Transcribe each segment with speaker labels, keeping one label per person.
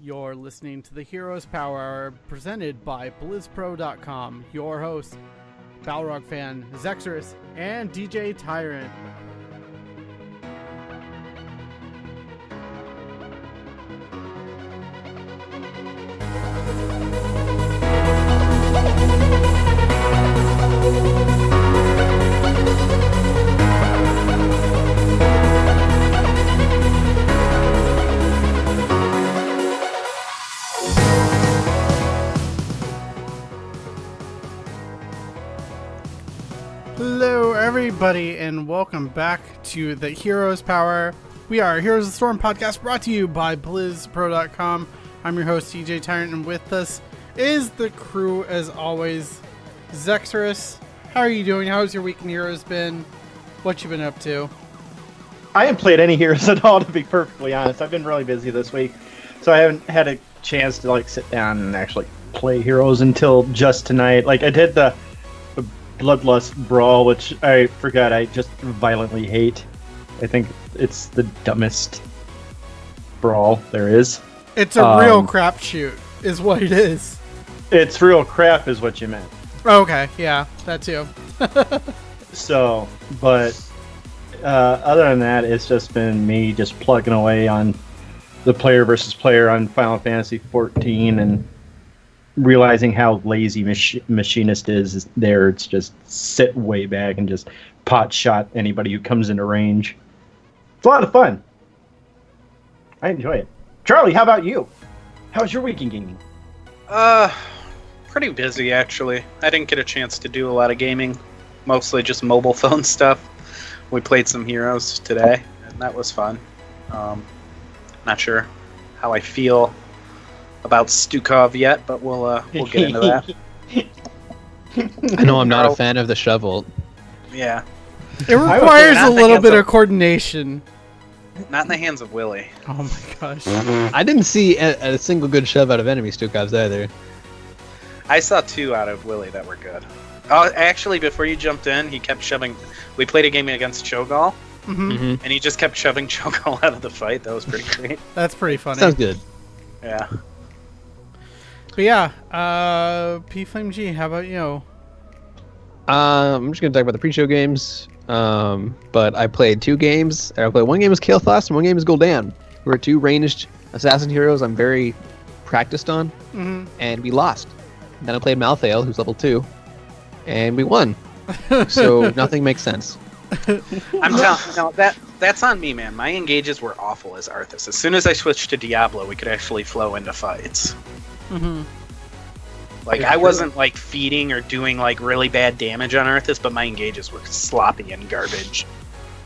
Speaker 1: You're listening to the Heroes Powerhour presented by BlizzPro.com. Your hosts, Balrog fan Zexorus and DJ Tyrant. Hello everybody and welcome back to the Heroes Power. We are Heroes of the Storm podcast brought to you by BlizzPro.com. I'm your host DJ Tyrant and with us is the crew as always. Zexorus, how are you doing? How's your week in Heroes been? What you been up to?
Speaker 2: I haven't played any Heroes at all, to be perfectly honest. I've been really busy this week, so I haven't had a chance to sit down and actually play Heroes until just tonight. I did the Bloodlust Brawl, which I forgot I just violently hate. I think it's the dumbest brawl there is.
Speaker 1: It's a real crapshoot, is what it is.
Speaker 2: It's real crap, is what you meant.
Speaker 1: Okay, yeah, that too.
Speaker 2: So, but other than that, it's just been me just plugging away on the player versus player on Final Fantasy 14 and realizing how lazy Machinist is there. It's just sit way back and just pot shot anybody who comes into range. It's a lot of fun. I enjoy it. Charlie, how about you? How's your week in gaming?
Speaker 3: Pretty busy actually. I didn't get a chance to do a lot of gaming. Mostly just mobile phone stuff. We played some Heroes today, and that was fun. Not sure how I feel about Stukov yet, but we'll get into that.
Speaker 4: I know I'm not a fan of the shovel.
Speaker 3: Yeah.
Speaker 1: It requires a little bit of coordination.
Speaker 3: Not in the hands of Willie.
Speaker 1: Oh my gosh.
Speaker 4: I didn't see a single good shove out of enemy Stukovs either.
Speaker 3: I saw two out of Willie that were good. Oh, actually, before you jumped in, he kept shoving. We played a game against Cho'Gall, and he just kept shoving Cho'Gall out of the fight. That was pretty great.
Speaker 1: That's pretty funny.
Speaker 4: Sounds good.
Speaker 3: Yeah.
Speaker 1: But yeah, P Flame G, how about you?
Speaker 4: I'm just gonna talk about the pre-show games. But I played two games. I played one game as Kael'thas and one game as Gul'dan. We were two ranged assassin heroes I'm very practiced on, and we lost. Then I played Malthael, who's level 2, and we won. So nothing makes sense.
Speaker 3: I'm telling no, that's on me, man. My engages were awful as Arthas. As soon as I switched to Diablo, we could actually flow into fights. I wasn't feeding or doing really bad damage on Arthas, but my engages were sloppy and garbage.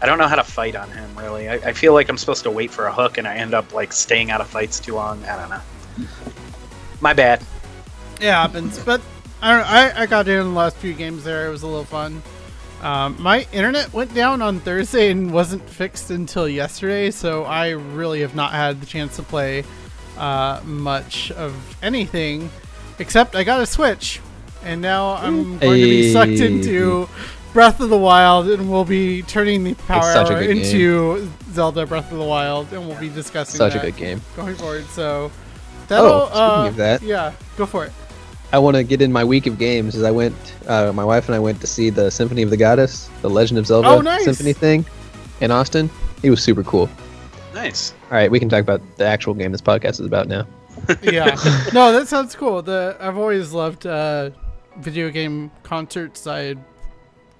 Speaker 3: I don't know how to fight on him, really. I feel like I'm supposed to wait for a hook, and I end up staying out of fights too long. I don't know. My bad.
Speaker 1: It happens, but I got in the last few games there. It was a little fun. My internet went down on Thursday and wasn't fixed until yesterday, so I really have not had the chance to play much of anything, except I got a Switch, and now I'm going to be sucked into Breath of the Wild, and we'll be turning the Powerhour into Zelda Breath of the Wild, and we'll be discussing
Speaker 4: such a good game
Speaker 1: going forward. So that'll,
Speaker 4: speaking of that,
Speaker 1: yeah, go for it.
Speaker 4: I want to get in my week of games. As I went, my wife and I went to see the Symphony of the Goddess, the Legend of Zelda Symphony thing in Austin. It was super cool.
Speaker 3: Nice.
Speaker 4: All right, we can talk about the actual game this podcast is about now.
Speaker 1: Yeah. No, that sounds cool. I've always loved video game concerts. I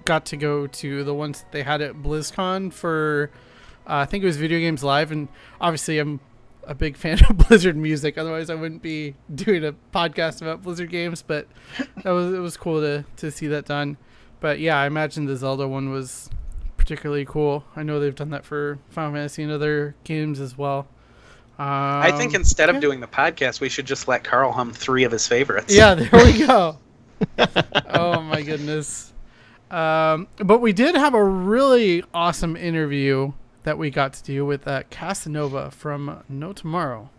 Speaker 1: got to go to the ones that they had at BlizzCon for, I think it was Video Games Live, and obviously I'm a big fan of Blizzard music. Otherwise, I wouldn't be doing a podcast about Blizzard games. But it was cool to see that done. But yeah, I imagine the Zelda one was particularly cool. I know they've done that for Final Fantasy and other games as well.
Speaker 3: I think instead of doing the podcast, we should just let Carl hum 3 of his favorites.
Speaker 1: Yeah, there we go. Oh my goodness. But we did have a really awesome interview that we got to do with Casanova from No Tomorrow.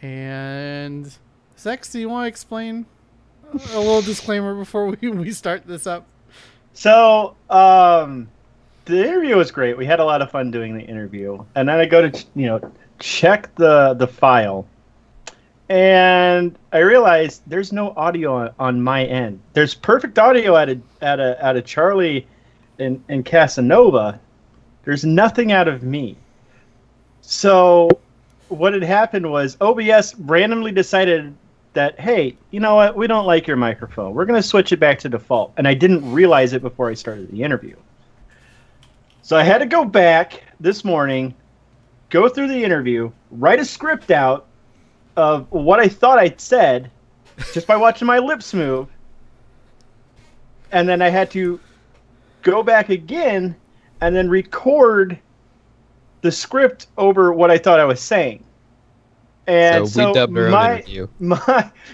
Speaker 1: And Zex, do you want to explain a little disclaimer before we start this up?
Speaker 2: So, the interview was great. We had a lot of fun doing the interview. And then I go to, check the file and I realized there's no audio on my end. There's perfect audio out of Charlie and Casanova. There's nothing out of me. So what had happened was OBS randomly decided that, hey, you know what? We don't like your microphone. We're going to switch it back to default. And I didn't realize it before I started the interview. So I had to go back this morning, go through the interview, write a script out of what I thought I'd said just by watching my lips move. And then I had to go back again and then record the script over what I thought I was saying. And
Speaker 4: so we dubbed our own interview.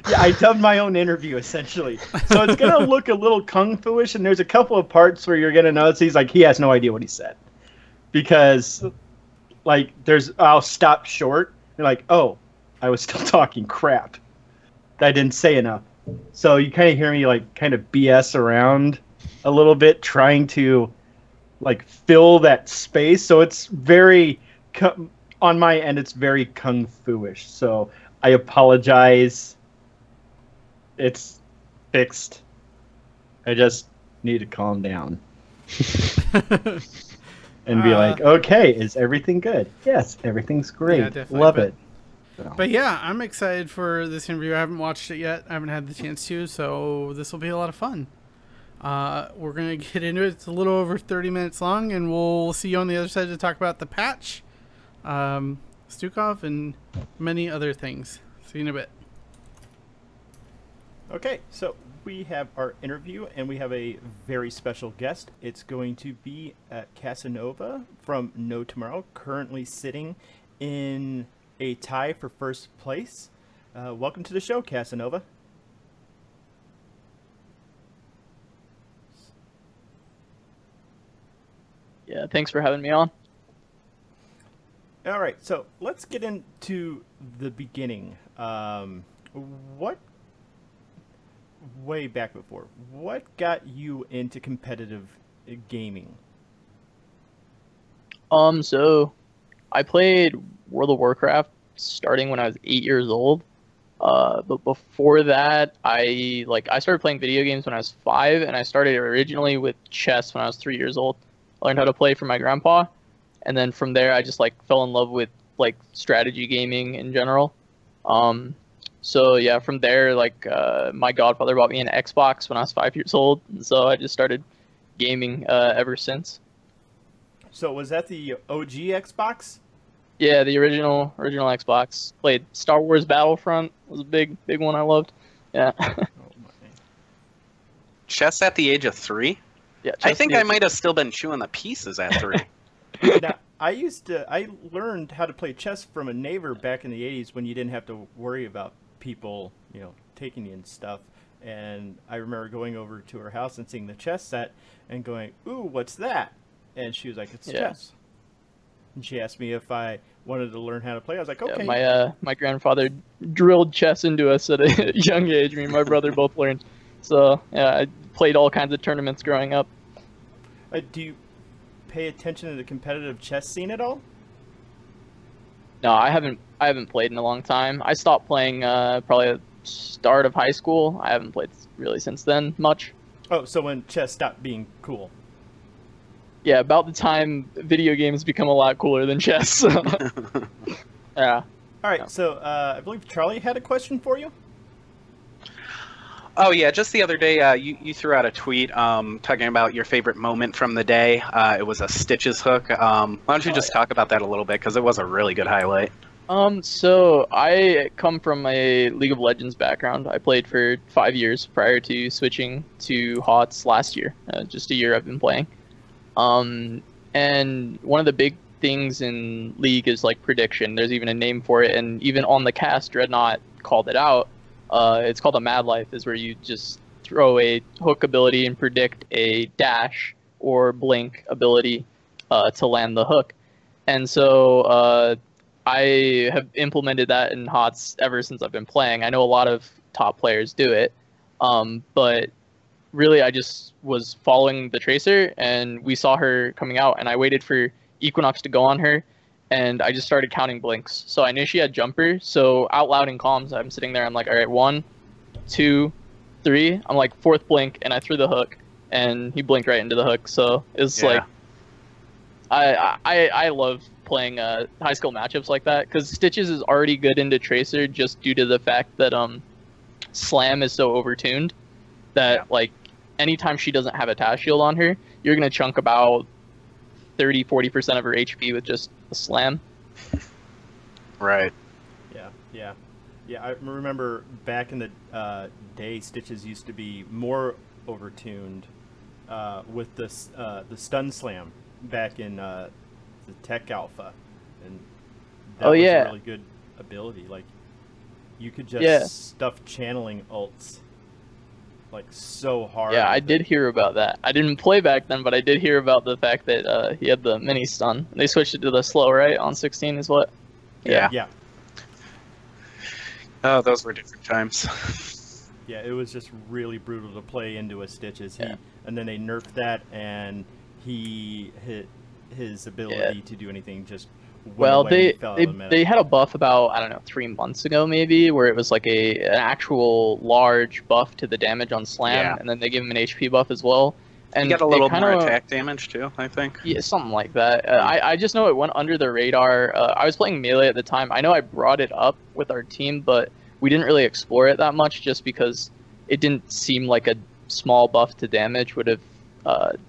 Speaker 2: I dubbed my own interview, essentially. So it's going to look a little kung fu-ish, and there's a couple of parts where you're going to notice he has no idea what he said. Because, like, I'll stop short. You're like, oh, I was still talking crap. I didn't say enough. So you kind of hear me, like, kind of BS around a little bit, trying to, like, fill that space. So it's very... on my end, it's very kung fu-ish, so I apologize. It's fixed. I just need to calm down. And be like, okay, is everything good? Yes, everything's great. Yeah, love it. So.
Speaker 1: But yeah, I'm excited for this interview. I haven't watched it yet. I haven't had the chance to, so this will be a lot of fun. We're going to get into it. It's a little over 30 minutes long, and we'll see you on the other side to talk about the patch. Stukov, and many other things. See you in a bit.
Speaker 5: Okay, so we have our interview, and we have a very special guest. It's going to be Casanova from No Tomorrow, currently sitting in a tie for first place. Welcome to the show, Casanova.
Speaker 6: Yeah, thanks for having me on.
Speaker 5: All right, so let's get into the beginning. Way back before, what got you into competitive gaming?
Speaker 6: So I played World of Warcraft starting when I was 8 years old. But before that, I started playing video games when I was 5, and I started originally with chess when I was 3 years old. I learned how to play from my grandpa. And then from there, I just fell in love with strategy gaming in general. So yeah, from there, my godfather bought me an Xbox when I was 5 years old, and so I just started gaming ever since.
Speaker 5: So was that the OG Xbox?
Speaker 6: Yeah, the original Xbox. Played Star Wars Battlefront. Was a big one I loved. Yeah.
Speaker 3: Chess at the age of 3?
Speaker 6: Yeah.
Speaker 3: I think I might have still been chewing the pieces at 3.
Speaker 5: Now, I learned how to play chess from a neighbor back in the 80s when you didn't have to worry about people, taking you and stuff. And I remember going over to her house and seeing the chess set and going, ooh, what's that? And she was like, it's chess. And she asked me if I wanted to learn how to play. I was like, okay.
Speaker 6: Yeah, my grandfather drilled chess into us at a young age. Me and my brother both learned. So yeah, I played all kinds of tournaments growing up.
Speaker 5: Do you pay attention to the competitive chess scene at all?
Speaker 6: No, I haven't played in a long time. I stopped playing probably at the start of high school. I haven't played really since then much.
Speaker 5: Oh, so when chess stopped being cool.
Speaker 6: Yeah, about the time video games become a lot cooler than chess. So. Yeah.
Speaker 5: All right, so I believe Charlie had a question for you.
Speaker 3: Oh yeah, just the other day you threw out a tweet talking about your favorite moment from the day. It was a Stitches hook. Why don't you just talk about that a little bit, because it was a really good highlight.
Speaker 6: So I come from a League of Legends background. I played for 5 years prior to switching to HOTS last year. Just a year I've been playing. And one of the big things in League is prediction. There's even a name for it, and even on the cast, Dreadnought called it out. It's called a Mad Life, is where you just throw a hook ability and predict a dash or blink ability to land the hook. And so I have implemented that in HOTS ever since I've been playing. I know a lot of top players do it, but really I just was following the Tracer, and we saw her coming out, and I waited for Equinox to go on her, and I just started counting blinks. So I knew she had jumper. So out loud in comms, I'm sitting there. I'm like, all right, 1, 2, 3. I'm like, 4th blink, and I threw the hook, and he blinked right into the hook. So it's like, I love playing high skill matchups like that, because Stitches is already good into Tracer just due to the fact that Slam is so overtuned that like anytime she doesn't have a Task Shield on her, you're gonna chunk about 30-40% of her HP with just a Slam.
Speaker 3: Right.
Speaker 5: Yeah, I remember back in the day, Stitches used to be more overtuned with the stun slam back in the Tech Alpha, and that was a really good ability. Like, you could just stuff channeling ults like so hard.
Speaker 6: Yeah, I did hear about that. I didn't play back then, but I did hear about the fact that he had the mini stun. They switched it to the slow, right? On 16 is what?
Speaker 5: Yeah.
Speaker 3: Oh, those were different times.
Speaker 5: Yeah, it was just really brutal to play into a Stitches. And then they nerfed that, and he hit his ability to do anything just
Speaker 6: they had a buff about, I don't know, 3 months ago maybe, where it was like an actual large buff to the damage on Slam, and then they gave him an HP buff as well. And
Speaker 3: you got a little more attack damage too, I think.
Speaker 6: Yeah, something like that. I just know it went under the radar. I was playing Melee at the time. I know I brought it up with our team, but we didn't really explore it that much just because it didn't seem like a small buff to damage would have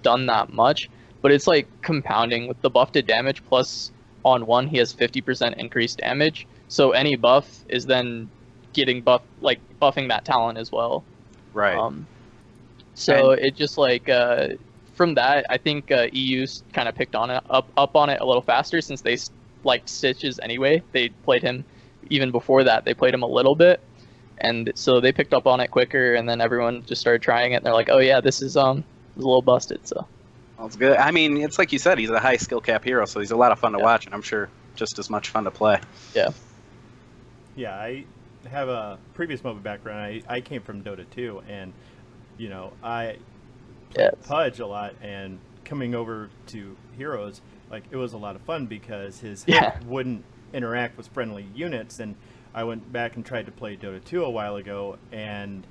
Speaker 6: done that much. But it's like compounding with the buff to damage plus on 1 he has 50% increased damage. So any buff is then getting buffing that talent as well.
Speaker 3: Right.
Speaker 6: So it just like from that, I think EU's kind of picked on it up on it a little faster since they liked Stitches anyway. They played him even before that. They played him a little bit, and so they picked up on it quicker. And then everyone just started trying it. And they're like, "Oh yeah, this is a little busted." So
Speaker 3: that's good. I mean, it's like you said, he's a high skill cap hero, so he's a lot of fun to watch, and I'm sure just as much fun to play.
Speaker 6: Yeah.
Speaker 5: Yeah, I have a previous MOBA background. I came from Dota 2, and you know, I played Pudge a lot, and coming over to Heroes, like, it was a lot of fun because his hit wouldn't interact with friendly units, and I went back and tried to play Dota 2 a while ago, and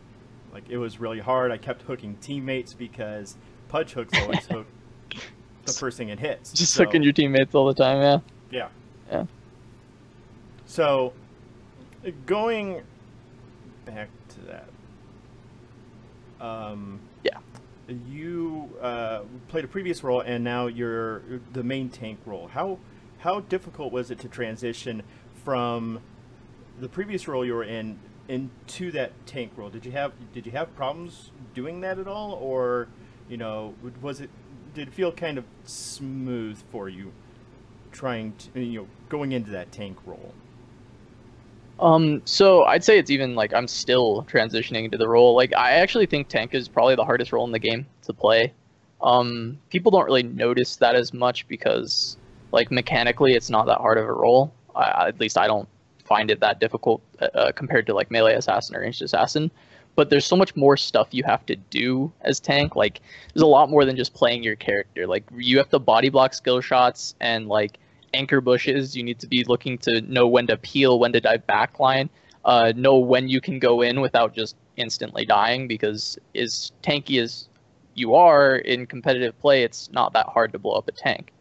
Speaker 5: like, it was really hard. I kept hooking teammates because Pudge hooks always hook the first thing it hits.
Speaker 6: Just hooking your teammates all the time,
Speaker 5: Yeah.
Speaker 2: So, going back to that, you played a previous role, and now you're the main tank role. How difficult was it to transition from the previous role you were in into that tank role? Did you have problems doing that at all, or did it feel kind of smooth for you trying to going into that tank role?
Speaker 6: So I'd say it's even like I'm still transitioning into the role. Like, I actually think tank is probably the hardest role in the game to play. People don't really notice that as much because, like, mechanically it's not that hard of a role. At least I don't find it that difficult compared to like melee assassin or ranged assassin. But there's so much more stuff you have to do as tank. Like, there's a lot more than just playing your character. Like, you have to body block skill shots and like anchor bushes. You need to be looking to know when to peel, when to dive backline, know when you can go in without just instantly dying, because as tanky as you are in competitive play, it's not that hard to blow up a tank.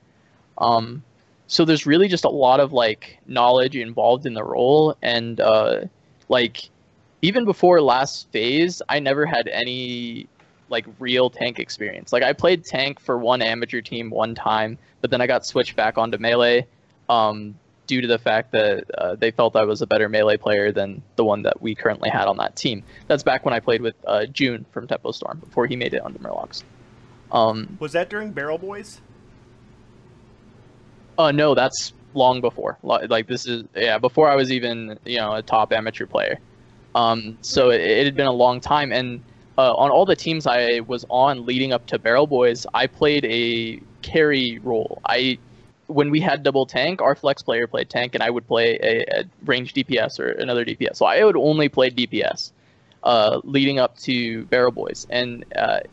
Speaker 6: So there's really just a lot of like knowledge involved in the role, and like even before last phase, I never had any like real tank experience. Like, I played tank for one amateur team one time, but then I got switched back onto melee due to the fact that they felt I was a better melee player than the one that we currently had on that team. That's back when I played with June from Tempo Storm, before he made it onto Murlocs.
Speaker 2: Was that during Barrel Boys?
Speaker 6: No, that's long before. Like, this is, before I was even, a top amateur player. So it had been a long time, and on all the teams I was on leading up to Barrel Boys, I played a carry role. When we had double tank, our flex player played tank, and I would play a ranged DPS or another DPS. So I would only play DPS leading up to Barrel Boys. And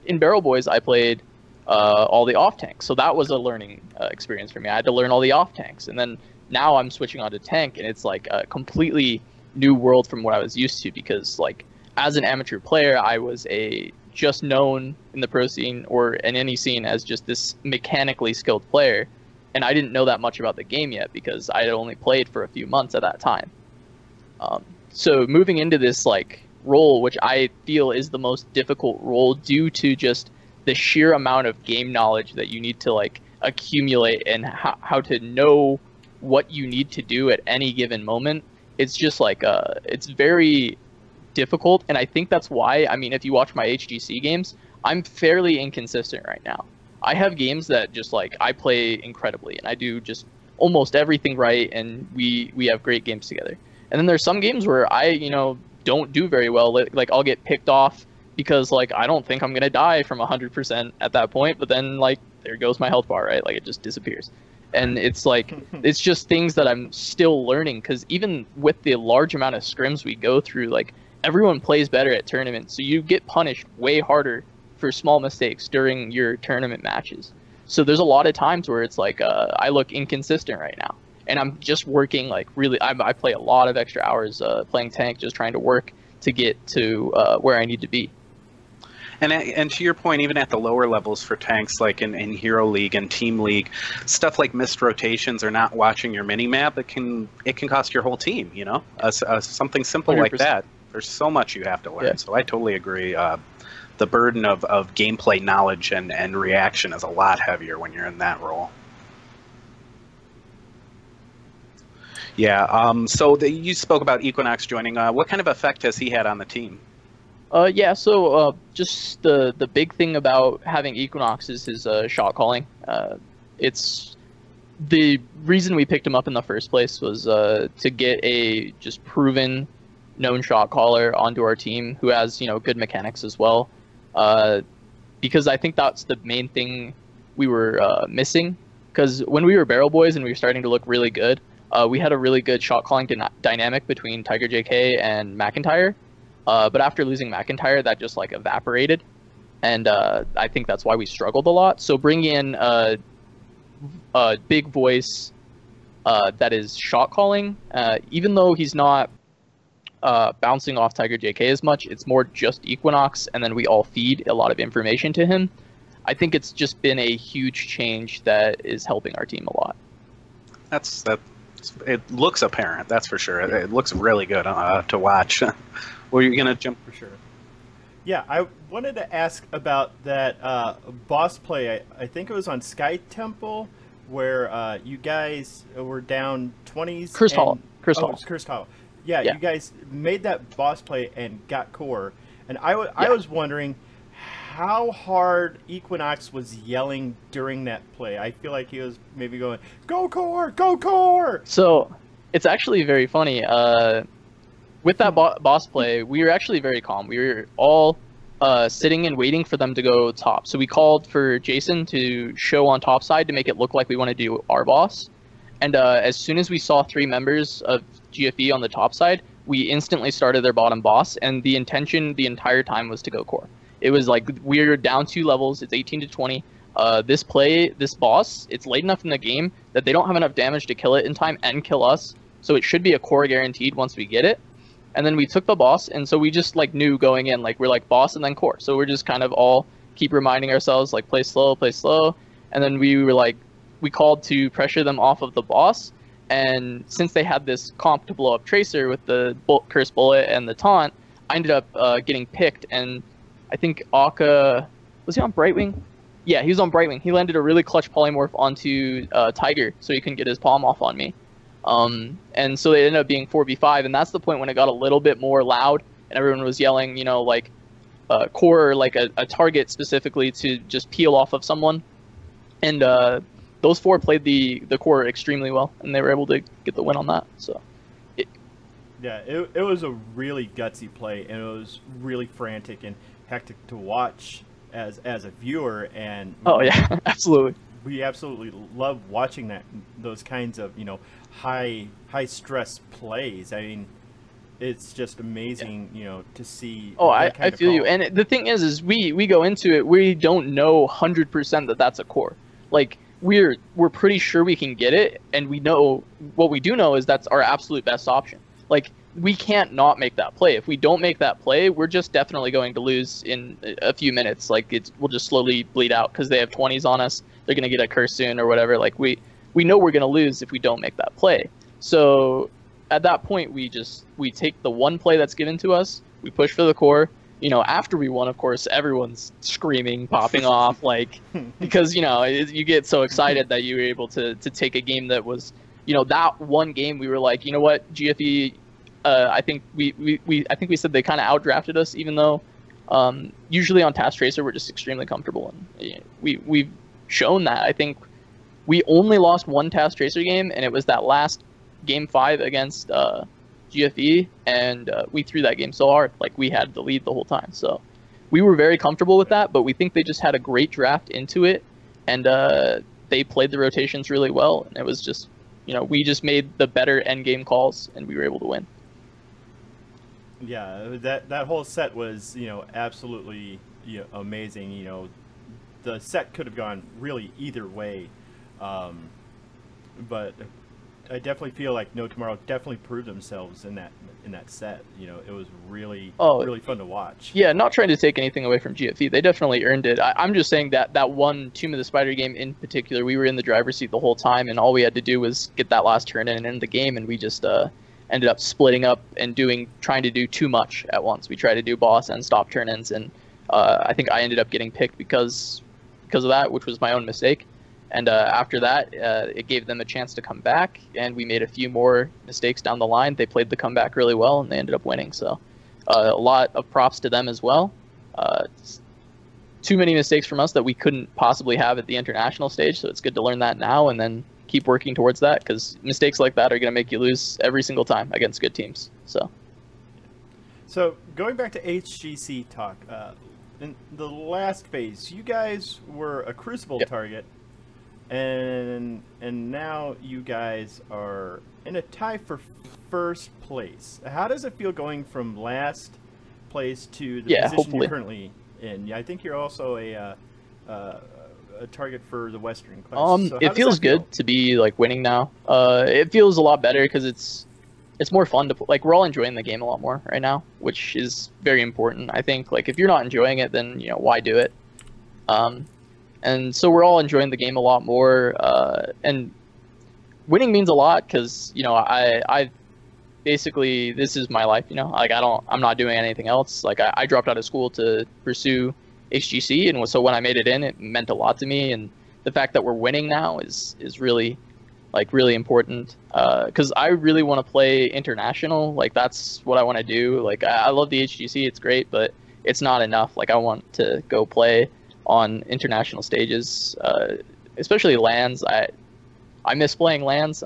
Speaker 6: in Barrel Boys, I played all the off tanks. So that was a learning experience for me. I had to learn all the off tanks. And then now I'm switching on to tank, and it's like a completely new world from what I was used to, because like as an amateur player, I was just known in the pro scene or in any scene as just this mechanically skilled player, and I didn't know that much about the game yet because I had only played for a few months at that time. So moving into this like role, which I feel is the most difficult role due to just the sheer amount of game knowledge that you need to like accumulate and how to know what you need to do at any given moment. It's just like it's very difficult, and I think that's why, I mean, if you watch my HGC games, I'm fairly inconsistent right now. I have games that just like I play incredibly and I do just almost everything right, and we have great games together. And then there's some games where I, don't do very well. Like I'll get picked off because like I don't think I'm gonna die from 100% at that point, but then like there goes my health bar, right? Like it just disappears. And it's like it's just things that I'm still learning, because even with the large amount of scrims we go through, like everyone plays better at tournaments, so you get punished way harder for small mistakes during your tournament matches. So there's a lot of times where it's like I look inconsistent right now, and I'm just working like really. I play a lot of extra hours playing tank, just trying to work to get to where I need to be.
Speaker 3: And to your point, even at the lower levels for tanks, like in Hero League and Team League, stuff like missed rotations or not watching your mini map, it can cost your whole team. Something simple 100%. Like that. There's so much you have to learn. Yeah. So I totally agree. The burden of gameplay knowledge and reaction is a lot heavier when you're in that role. Yeah. So you spoke about Equinox joining. What kind of effect has he had on the team?
Speaker 6: Yeah, so just the big thing about having Equinox is his shot calling. It's the reason we picked him up in the first place was to get a just proven, known shot caller onto our team who has good mechanics as well. Because I think that's the main thing we were missing. Because when we were Barrel Boys and we were starting to look really good, we had a really good shot calling dynamic between Tiger JK and McIntyre. But after losing McIntyre, that just like evaporated, and I think that's why we struggled a lot. So bringing in a big voice that is shot calling, even though he's not bouncing off Tiger JK as much, it's more just Equinox, and then we all feed a lot of information to him. I think it's just been a huge change that is helping our team a lot.
Speaker 3: It looks apparent, that's for sure. It looks really good to watch. Were you going to jump?
Speaker 5: For sure. Yeah, I wanted to ask about that boss play. I think it was on Sky Temple, where you guys were down 20s.
Speaker 6: Cursed Hall.
Speaker 5: Cursed Hall. Yeah, you guys made that boss play and got core. And I was wondering how hard Equinox was yelling during that play. I feel like he was maybe going, "Go core! Go core!"
Speaker 6: So it's actually very funny. With that boss play, we were actually very calm. We were all sitting and waiting for them to go top. So we called for Jason to show on top side to make it look like we want to do our boss. And as soon as we saw 3 members of GFE on the top side, we instantly started their bottom boss. And the intention the entire time was to go core. It was like we're down 2 levels. It's 18 to 20. This boss, it's late enough in the game that they don't have enough damage to kill it in time and kill us. So it should be a core guaranteed once we get it. And then we took the boss, and so we just like knew going in, like we're like boss and then core. So we're just kind of all keep reminding ourselves like play slow. And then we were like, we called to pressure them off of the boss. And since they had this comp to blow up Tracer with the Cursed Bullet and the taunt, I ended up getting picked. And I think Akka, was he on Brightwing? Yeah, he was on Brightwing. He landed a really clutch polymorph onto Tiger, so he couldn't get his palm off on me. And so they ended up being 4v5, and that's the point when it got a little bit more loud and everyone was yelling, like core, like a target specifically to just peel off of someone. And those 4 played the core extremely well, and they were able to get the win on that. So
Speaker 5: it was a really gutsy play, and it was really frantic and hectic to watch as a viewer. And
Speaker 6: oh yeah, absolutely.
Speaker 5: We absolutely love watching those kinds of high stress plays. I mean, it's just amazing, to see.
Speaker 6: Oh, I feel you. And the thing is we go into it, we don't know 100% that that's a core. Like we're pretty sure we can get it, and we know what we do know is that's our absolute best option. Like, we can't not make that play. If we don't make that play, we're just definitely going to lose in a few minutes. Like, we'll just slowly bleed out because they have 20s on us. They're going to get a curse soon or whatever. Like, we know we're going to lose if we don't make that play. So at that point, we take the one play that's given to us, we push for the core. You know, after we won, of course, everyone's screaming, popping off, like, because, you know, you get so excited that you were able to take a game that was, you know, that one game we were like, you know what, GFE, I think we said they kind of outdrafted us, even though usually on Task Tracer we're just extremely comfortable, and we've shown that. I think we only lost one Task Tracer game, and it was that last game 5 against GFE, and we threw that game so hard, like we had the lead the whole time. So we were very comfortable with that, but we think they just had a great draft into it, and they played the rotations really well, and it was just, you know, we just made the better end game calls, and we were able to win.
Speaker 5: Yeah, that whole set was, you know, absolutely, you know, amazing. You know, the set could have gone really either way, but I definitely feel like No Tomorrow definitely proved themselves in that set. You know, it was really really fun to watch.
Speaker 6: Yeah, not trying to take anything away from GFE. They definitely earned it. I'm just saying that one Tomb of the Spider game in particular, we were in the driver's seat the whole time, and all we had to do was get that last turn in and end the game, and we just ended up splitting up and trying to do too much at once. We tried to do boss and stop turn-ins, and I think I ended up getting picked because of that, which was my own mistake. And after that, it gave them a chance to come back, and we made a few more mistakes down the line. They played the comeback really well, and they ended up winning. So a lot of props to them as well. Too many mistakes from us that we couldn't possibly have at the international stage, so it's good to learn that now and then keep working towards that, because mistakes like that are going to make you lose every single time against good teams.
Speaker 5: So going back to HGC talk, in the last phase, you guys were a Crucible target, and now you guys are in a tie for first place. How does it feel going from last place to the position you're currently in? Yeah, I think you're also a target for the Western class. So
Speaker 6: it feels good to be like winning now. It feels a lot better because it's more fun to like, we're all enjoying the game a lot more right now, which is very important. I think, like, if you're not enjoying it, then, you know, why do it? And so we're all enjoying the game a lot more, and winning means a lot because, you know, I basically, this is my life, you know, like I'm not doing anything else. Like I dropped out of school to pursue HGC, and so when I made it in, it meant a lot to me, and the fact that we're winning now is really, like, really important, because I really want to play international. Like, that's what I want to do. Like, I love the HGC, it's great, but it's not enough. Like, I want to go play on international stages, especially LANs. I miss playing LANs.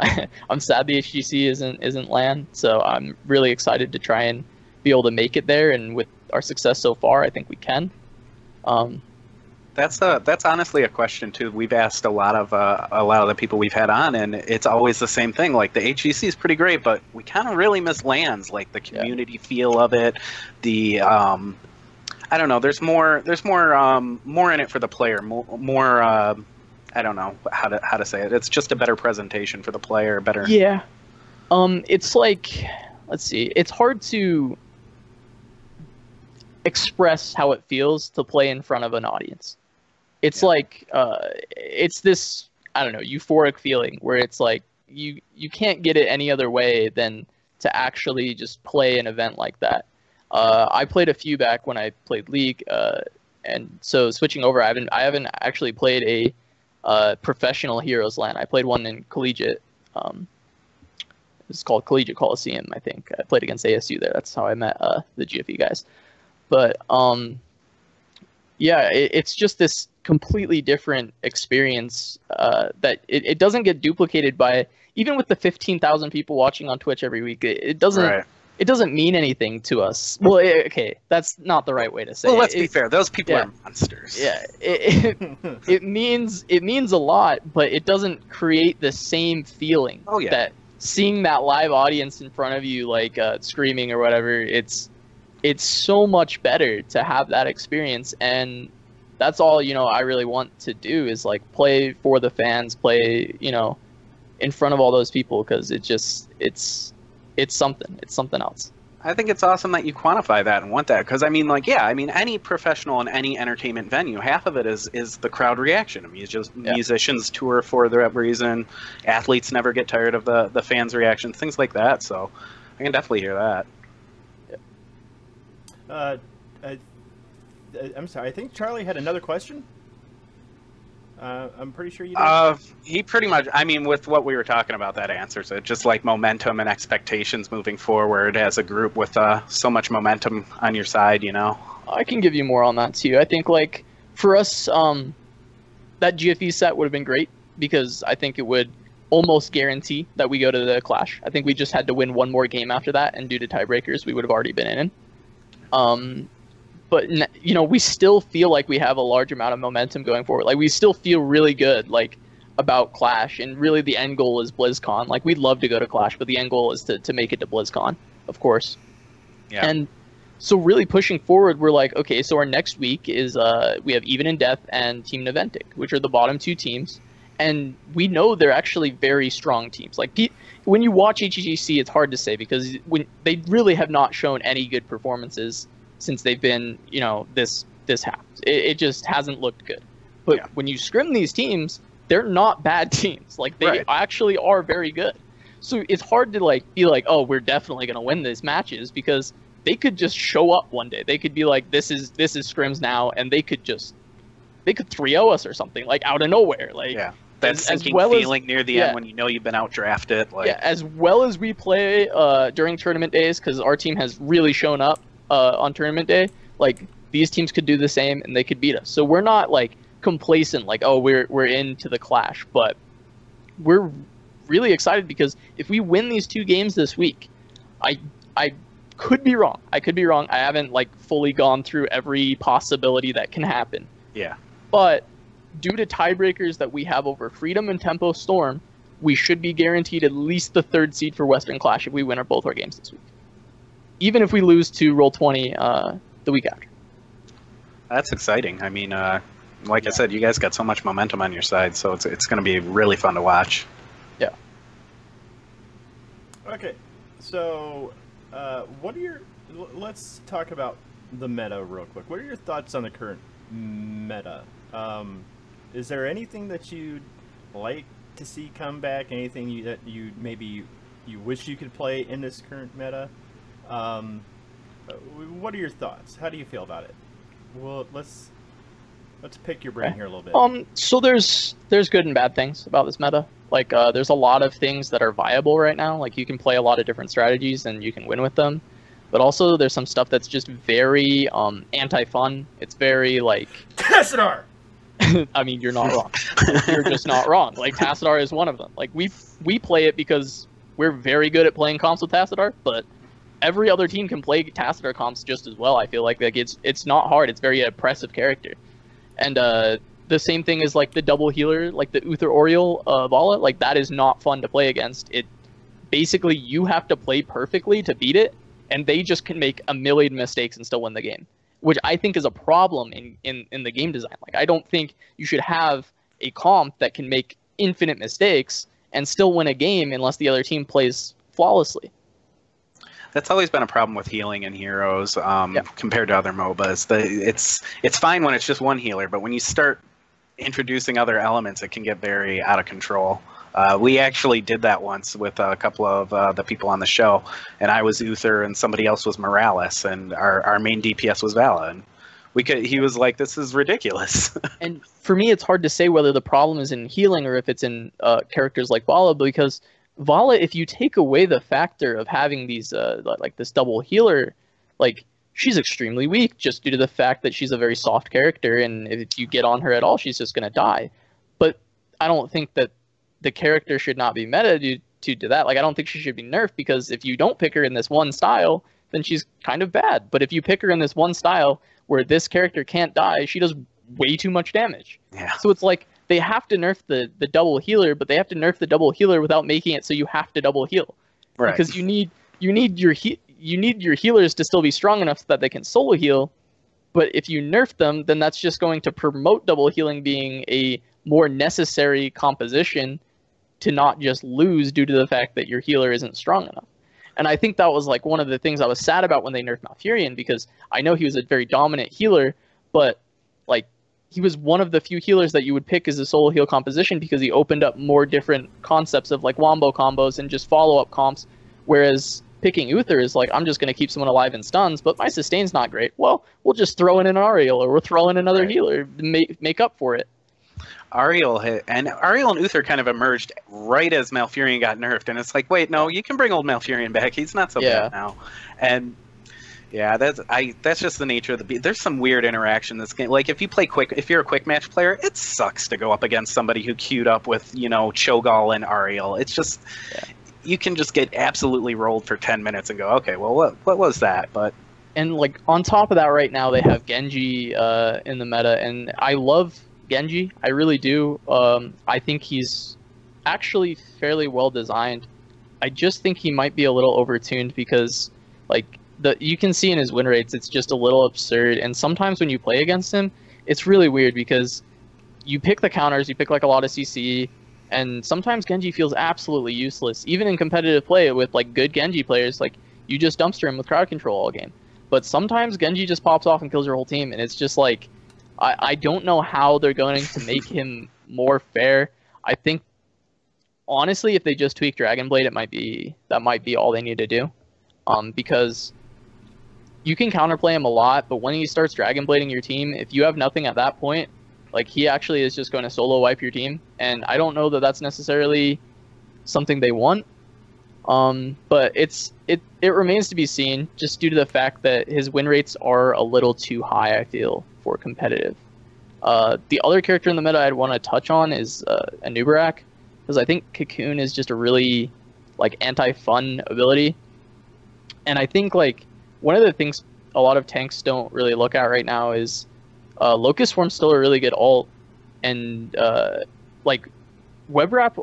Speaker 6: I'm sad the HGC isn't LAN, so I'm really excited to try and be able to make it there, and with our success so far, I think we can.
Speaker 3: That's honestly a question too. We've asked a lot of the people we've had on, and it's always the same thing. Like, the HGC is pretty great, but we kind of really miss LANs, like the community feel of it. The I don't know. There's more in it for the player. More I don't know how to say it. It's just a better presentation for the player. Better.
Speaker 6: Yeah. It's like, let's see. It's hard to express how it feels to play in front of an audience. It's like it's this, I don't know, euphoric feeling where it's like you can't get it any other way than to actually just play an event like that. I played a few back when I played League, and so switching over, I haven't actually played a professional Heroes LAN. I played one in collegiate. It's called Collegiate Coliseum, I think. I played against ASU there. That's how I met the GFE guys. But yeah, it's just this completely different experience that it doesn't get duplicated by, even with the 15,000 people watching on Twitch every week. It doesn't. Right. It doesn't mean anything to us. Well, okay, that's not the right way to say it.
Speaker 3: Well, let's be fair. Those people are monsters.
Speaker 6: Yeah, it means a lot, but it doesn't create the same feeling.
Speaker 3: Oh, yeah.
Speaker 6: That seeing that live audience in front of you, like screaming or whatever, it's so much better to have that experience. And that's all, I really want to do is like play for the fans, play, in front of all those people, because it's something else.
Speaker 3: I think it's awesome that you quantify that and want that, because any professional and any entertainment venue, half of it is the crowd reaction. I mean, musicians tour for that reason. Athletes never get tired of the fans' reactions, things like that. So I can definitely hear that.
Speaker 5: I'm sorry. I think Charlie had another question. I'm pretty sure you did.
Speaker 3: He pretty much, with what we were talking about, that answers it. Just like momentum and expectations moving forward as a group with so much momentum on your side,
Speaker 6: I can give you more on that too. I think like for us, that GFE set would have been great, because I think it would almost guarantee that we go to the Clash. I think we just had to win one more game after that, and due to tiebreakers, we would have already been in. But we still feel like we have a large amount of momentum going forward. Like we still feel really good, like about Clash, and really the end goal is BlizzCon. Like we'd love to go to Clash, but the end goal is to make it to BlizzCon, of course.
Speaker 3: Yeah.
Speaker 6: And so really pushing forward, we're like, okay, so our next week is we have Even in Death and Team Naventic, which are the bottom two teams, and we know they're actually very strong teams. Like when you watch HGC, it's hard to say, because when they really have not shown any good performances since they've been, this half. It just hasn't looked good. But when you scrim these teams, they're not bad teams. Like they actually are very good. So it's hard to be like, oh, we're definitely going to win these matches, because they could just show up one day. They could be like, this is scrims now, and they could 3-0 us or something, like out of nowhere. Like
Speaker 3: that sinking feeling near the end when you've been out drafted.
Speaker 6: As well as we play during tournament days, because our team has really shown up on tournament day, like these teams could do the same and they could beat us. So we're not like complacent, like, oh, we're into the Clash, but we're really excited, because if we win these 2 games this week, I could be wrong. I haven't like fully gone through every possibility that can happen.
Speaker 3: Yeah.
Speaker 6: But due to tiebreakers that we have over Freedom and Tempo Storm, we should be guaranteed at least the 3rd seed for Western Clash if we win both our games this week, even if we lose to Roll20 the week after.
Speaker 3: That's exciting. I said, you guys got so much momentum on your side, so it's going to be really fun to watch.
Speaker 6: Yeah.
Speaker 5: Okay, so let's talk about the meta real quick. What are your thoughts on the current meta? Is there anything that you'd like to see come back? Anything that you wish you could play in this current meta? What are your thoughts? How do you feel about it? Well, let's pick your brain here a little bit.
Speaker 6: So there's good and bad things about this meta. Like there's a lot of things that are viable right now. Like you can play a lot of different strategies and you can win with them. But also there's some stuff that's just very anti-fun. It's very like
Speaker 5: Tassadar.
Speaker 6: I mean, you're not wrong. You're just not wrong. Like Tassadar is one of them. Like we play it because we're very good at playing comps with Tassadar, but every other team can play Tassadar comps just as well. I feel like it's not hard. It's very oppressive character. And the same thing is like the double healer, like the Uther Oriole Vala. Like that is not fun to play against. It basically you have to play perfectly to beat it, and they just can make a million mistakes and still win the game, which I think is a problem in the game design. Like I don't think you should have a comp that can make infinite mistakes and still win a game unless the other team plays flawlessly.
Speaker 3: That's always been a problem with healing in Heroes compared to other MOBAs. It's fine when it's just one healer, but when you start introducing other elements, it can get very out of control. We actually did that once with a couple of the people on the show, and I was Uther and somebody else was Morales, and our main DPS was Vala, and he was like, this is ridiculous. And
Speaker 6: for me, it's hard to say whether the problem is in healing or if it's in characters like Vala, because Vala, if you take away the factor of having these like this double healer, like she's extremely weak just due to the fact that she's a very soft character, and if you get on her at all, she's just gonna die. But I don't think that the character should not be meta due to that. Like I don't think she should be nerfed, because if you don't pick her in this one style, then she's kind of bad. But if you pick her in this one style where this character can't die, she does way too much damage.
Speaker 3: Yeah.
Speaker 6: So it's like they have to nerf the double healer, but they have to nerf the double healer without making it so you have to double heal.
Speaker 3: Right.
Speaker 6: Because you need your healers to still be strong enough so that they can solo heal, But if you nerf them, then that's just going to promote double healing being a more necessary composition to not just lose due to the fact that your healer isn't strong enough. And I think that was like one of the things I was sad about when they nerfed Malfurion, because I know he was a very dominant healer, but like he was one of the few healers that you would pick as a solo heal composition because he opened up more different concepts of like wombo combos and just follow-up comps, whereas picking Uther is like, I'm just going to keep someone alive in stuns, but my sustain's not great. Well, we'll just throw in an Ariel, or we'll throw in another healer to make up for it.
Speaker 3: Ariel and Uther kind of emerged right as Malfurion got nerfed, and it's like, wait, no, you can bring old Malfurion back. He's not so bad now. And yeah, that's just the nature of the beat. There's some weird interaction in this game. Like if you're a quick match player, it sucks to go up against somebody who queued up with, Cho'Gall and Ariel. It's just you can just get absolutely rolled for 10 minutes and go, okay, well, what was that?
Speaker 6: And like on top of that, right now they have Genji in the meta, and I love Genji. I really do. I think he's actually fairly well designed. I just think he might be a little overtuned because like you can see in his win rates, it's just a little absurd. And sometimes when you play against him, it's really weird because you pick the counters, you pick like a lot of CC, and sometimes Genji feels absolutely useless. Even in competitive play with like good Genji players, like you just dumpster him with crowd control all game. But sometimes Genji just pops off and kills your whole team, and it's just like, I don't know how they're going to make him more fair. I think, honestly, if they just tweak Dragon Blade, that might be all they need to do. Because you can counterplay him a lot, but when he starts Dragon Blading your team, if you have nothing at that point, like he actually is just going to solo wipe your team, and I don't know that that's necessarily something they want. But it remains to be seen, just due to the fact that his win rates are a little too high, I feel, for competitive. The other character in the meta I'd want to touch on is Anubarak, because I think Cocoon is just a really like anti-fun ability, and I think like one of the things a lot of tanks don't really look at right now is Locust Swarm's still a really good ult, and like Web Wrap,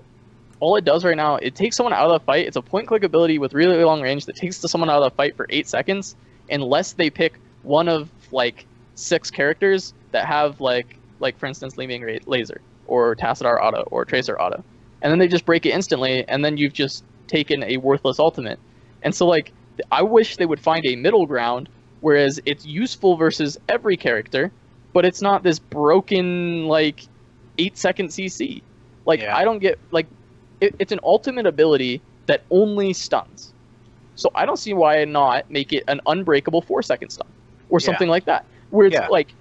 Speaker 6: all it does right now, it takes someone out of the fight. It's a point-click ability with really long range that takes someone out of the fight for 8 seconds, unless they pick one of like 6 characters that have like for instance, Leeming Laser, or Tassadar Auto, or Tracer Auto. And then they just break it instantly, and then you've just taken a worthless ultimate. And so like, I wish they would find a middle ground, whereas it's useful versus every character, but it's not this broken like 8-second CC. Like I don't get like, it's an ultimate ability that only stuns. So I don't see why not make it an unbreakable 4-second stun or something like that, where it's like,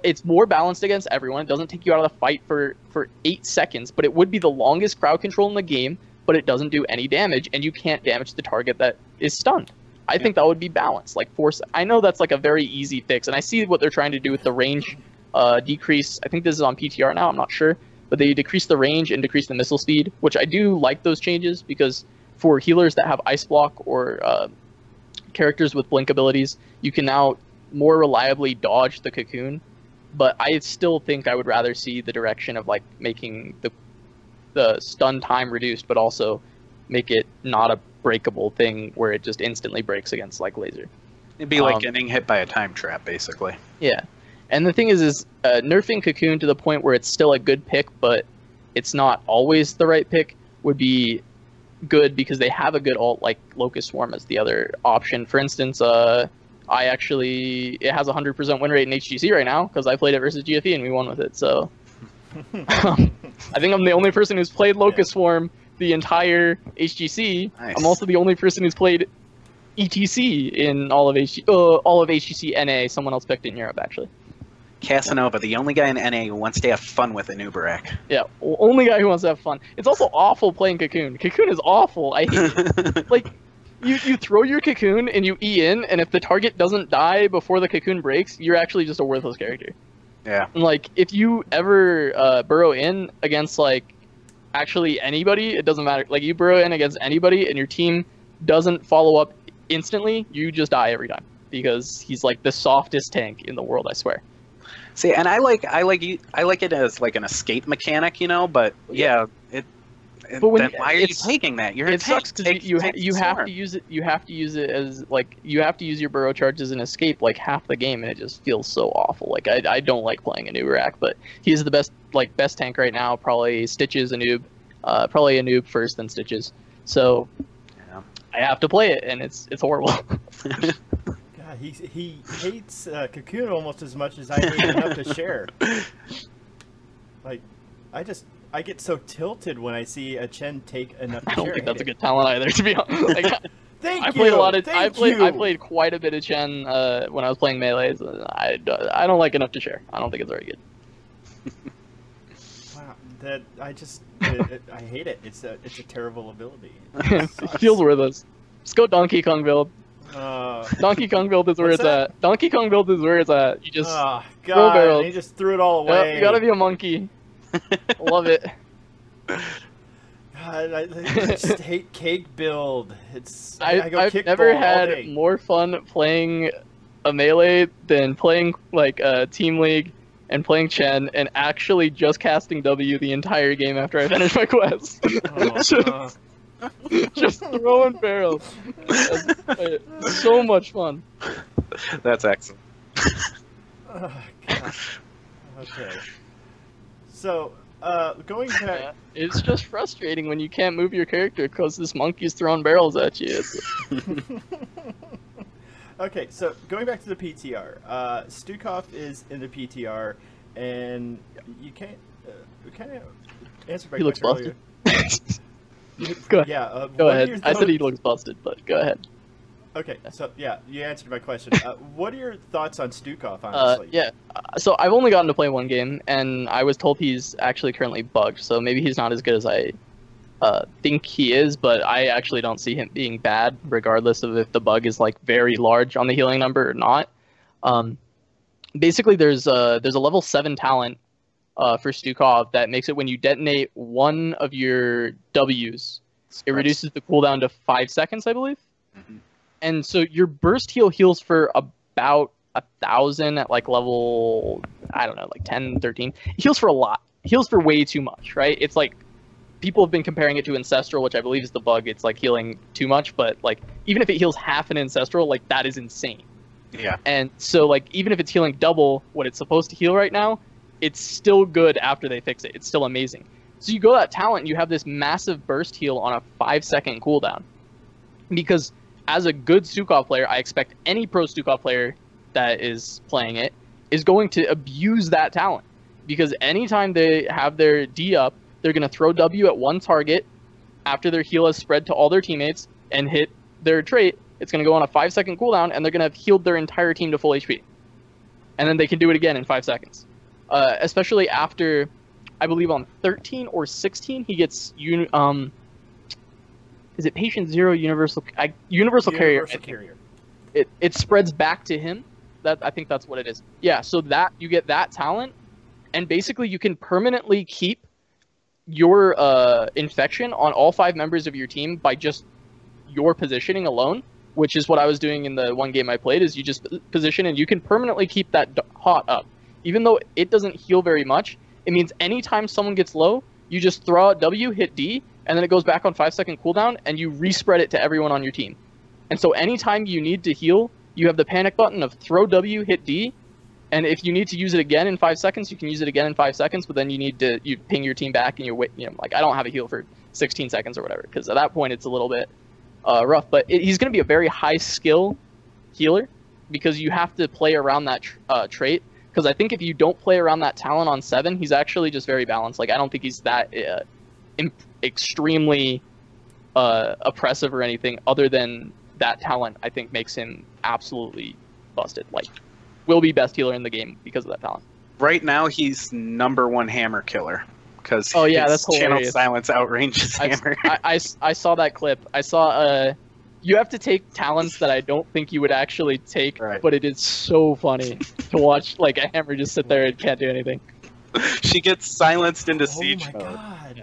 Speaker 6: it's more balanced against everyone. It doesn't take you out of the fight for 8 seconds, but it would be the longest crowd control in the game, but it doesn't do any damage, and you can't damage the target that is stunned. I think that would be balanced. Like I know that's like a very easy fix, and I see what they're trying to do with the range decrease. I think this is on PTR now, I'm not sure. But they decrease the range and decrease the missile speed, which I do like those changes, because for healers that have Ice Block or characters with Blink abilities, you can now more reliably dodge the Cocoon. But I still think I would rather see the direction of like making the stun time reduced, but also make it not a breakable thing where it just instantly breaks against like laser.
Speaker 3: It'd be like getting hit by a time trap, basically.
Speaker 6: Yeah. And the thing is nerfing Cocoon to the point where it's still a good pick, but it's not always the right pick, would be good, because they have a good ult like Locust Swarm as the other option. For instance, it has a 100% win rate in HGC right now, because I played it versus GFE and we won with it. So I think I'm the only person who's played Locust Swarm the entire HGC. Nice. I'm also the only person who's played ETC in all of HGC NA. Someone else picked it in Europe, actually.
Speaker 3: Casanova, the only guy in NA who wants to have fun with Anubarak.
Speaker 6: Yeah, only guy who wants to have fun. It's also awful playing Cocoon. Cocoon is awful. I hate it. Like, you throw your Cocoon and you E in, and if the target doesn't die before the Cocoon breaks, you're actually just a worthless character.
Speaker 3: Yeah.
Speaker 6: And like, if you ever burrow in against like actually anybody, it doesn't matter. Like, you burrow in against anybody and your team doesn't follow up instantly, you just die every time, because he's like the softest tank in the world, I swear.
Speaker 3: See, and I like it as like an escape mechanic, but
Speaker 6: But when
Speaker 3: then why are you taking that? You're a
Speaker 6: it
Speaker 3: tank.
Speaker 6: sucks because you have to use it. You have to use it as like you have to use your burrow charge as an escape like half the game, and it just feels so awful. Like I don't like playing a noob rack, but he's the best tank right now. Probably Stitches a noob, probably a noob first, then Stitches. So
Speaker 3: Yeah.
Speaker 6: I have to play it, and it's horrible.
Speaker 5: God, he hates Cocoon almost as much as I hate Enough to Share. Like, I get so tilted when I see a Chen take Enough to
Speaker 6: I
Speaker 5: Share.
Speaker 6: don't think that's a good talent either, to be honest. Like,
Speaker 5: Thank
Speaker 6: I
Speaker 5: you.
Speaker 6: played a lot of.
Speaker 5: Thank
Speaker 6: I
Speaker 5: you.
Speaker 6: played quite a bit of Chen when I was playing melees. I don't like Enough to Share. I don't think it's very good.
Speaker 5: Wow, that I hate it. It's a terrible ability.
Speaker 6: It feels worthless. Just go Donkey Kong build.
Speaker 5: Uh,
Speaker 6: Donkey Kong build is where
Speaker 5: What's
Speaker 6: it's
Speaker 5: that?
Speaker 6: at. Donkey Kong build is where it's at. You just
Speaker 5: oh
Speaker 6: throw
Speaker 5: God,
Speaker 6: barrels.
Speaker 5: he just threw it all
Speaker 6: Yep,
Speaker 5: away.
Speaker 6: you gotta be a monkey. Love it.
Speaker 5: God, I just hate cake build. I go
Speaker 6: I've
Speaker 5: kickball
Speaker 6: never
Speaker 5: all
Speaker 6: had
Speaker 5: day.
Speaker 6: more fun playing a melee than playing like Team League and playing Chen and actually just casting W the entire game after I finish my quest. Just throwing barrels. So much fun.
Speaker 3: That's excellent.
Speaker 5: Oh, God. Okay. So, going back.
Speaker 6: Yeah, it's just frustrating when you can't move your character because this monkey's throwing barrels at you.
Speaker 5: Okay, so going back to the PTR, Stukov is in the PTR, and you can't kind of answer my
Speaker 6: He looks
Speaker 5: question
Speaker 6: busted.
Speaker 5: earlier.
Speaker 6: Go ahead.
Speaker 5: Yeah,
Speaker 6: Go
Speaker 5: what are
Speaker 6: ahead.
Speaker 5: your
Speaker 6: I said he
Speaker 5: thoughts-
Speaker 6: looks busted, but go ahead.
Speaker 5: Okay, so yeah, you answered my question. What are your thoughts on Stukov, honestly?
Speaker 6: Yeah. So I've only gotten to play one game, and I was told he's actually currently bugged. So maybe he's not as good as I think he is, but I actually don't see him being bad, regardless of if the bug is like very large on the healing number or not. Basically, there's a level 7 talent for Stukov that makes it when you detonate one of your W's, it reduces the cooldown to 5 seconds, I believe.
Speaker 3: Mm-hmm.
Speaker 6: And so your burst heal heals for about 1,000 at like level, I don't know, like 10, 13. It heals for a lot. It heals for way too much, right? It's like, people have been comparing it to Ancestral, which I believe is the bug. It's like healing too much, but like, even if it heals half an Ancestral, like that is insane.
Speaker 3: Yeah.
Speaker 6: And so like, even if it's healing double what it's supposed to heal right now, it's still good after they fix it. It's still amazing. So you go that talent, and you have this massive burst heal on a 5-second cooldown. Because as a good Stukov player, I expect any pro Stukov player that is playing it is going to abuse that talent. Because anytime they have their D up, they're going to throw W at one target after their heal has spread to all their teammates and hit their trait. It's going to go on a 5-second cooldown, and they're going to have healed their entire team to full HP. And then they can do it again in 5 seconds. Especially after, I believe on 13 or 16, he gets is it Patient Zero Universal Carrier?
Speaker 5: Universal
Speaker 6: I think.
Speaker 5: Carrier.
Speaker 6: It spreads back to him. I think that's what it is. Yeah, so that you get that talent, and basically you can permanently keep your infection on all 5 members of your team by just your positioning alone, which is what I was doing in the one game I played. Is you just position and you can permanently keep that hot up, even though it doesn't heal very much. It means anytime someone gets low, you just throw out W, hit D, and then it goes back on 5-second cooldown, and you respread it to everyone on your team. And so anytime you need to heal, you have the panic button of throw W, hit D, and if you need to use it again in 5 seconds, you can use it again in 5 seconds, but then you ping your team back, and you wait, like, I don't have a heal for 16 seconds or whatever, because at that point it's a little bit rough. But he's going to be a very high skill healer, because you have to play around that trait. Because I think if you don't play around that talent on 7, he's actually just very balanced. Like, I don't think he's that extremely oppressive or anything, other than that talent, I think, makes him absolutely busted. Like, will be best healer in the game because of that talent.
Speaker 3: Right now, he's #1 hammer killer. Because
Speaker 6: that's
Speaker 3: channel
Speaker 6: hilarious.
Speaker 3: silence outranges hammer.
Speaker 6: I saw that clip. I saw you have to take talents that I don't think you would actually take,
Speaker 3: Right.
Speaker 6: but it is so funny to watch like a hammer just sit there and can't do anything.
Speaker 3: She gets silenced into
Speaker 5: Oh
Speaker 3: siege
Speaker 5: my
Speaker 3: mode.
Speaker 5: God.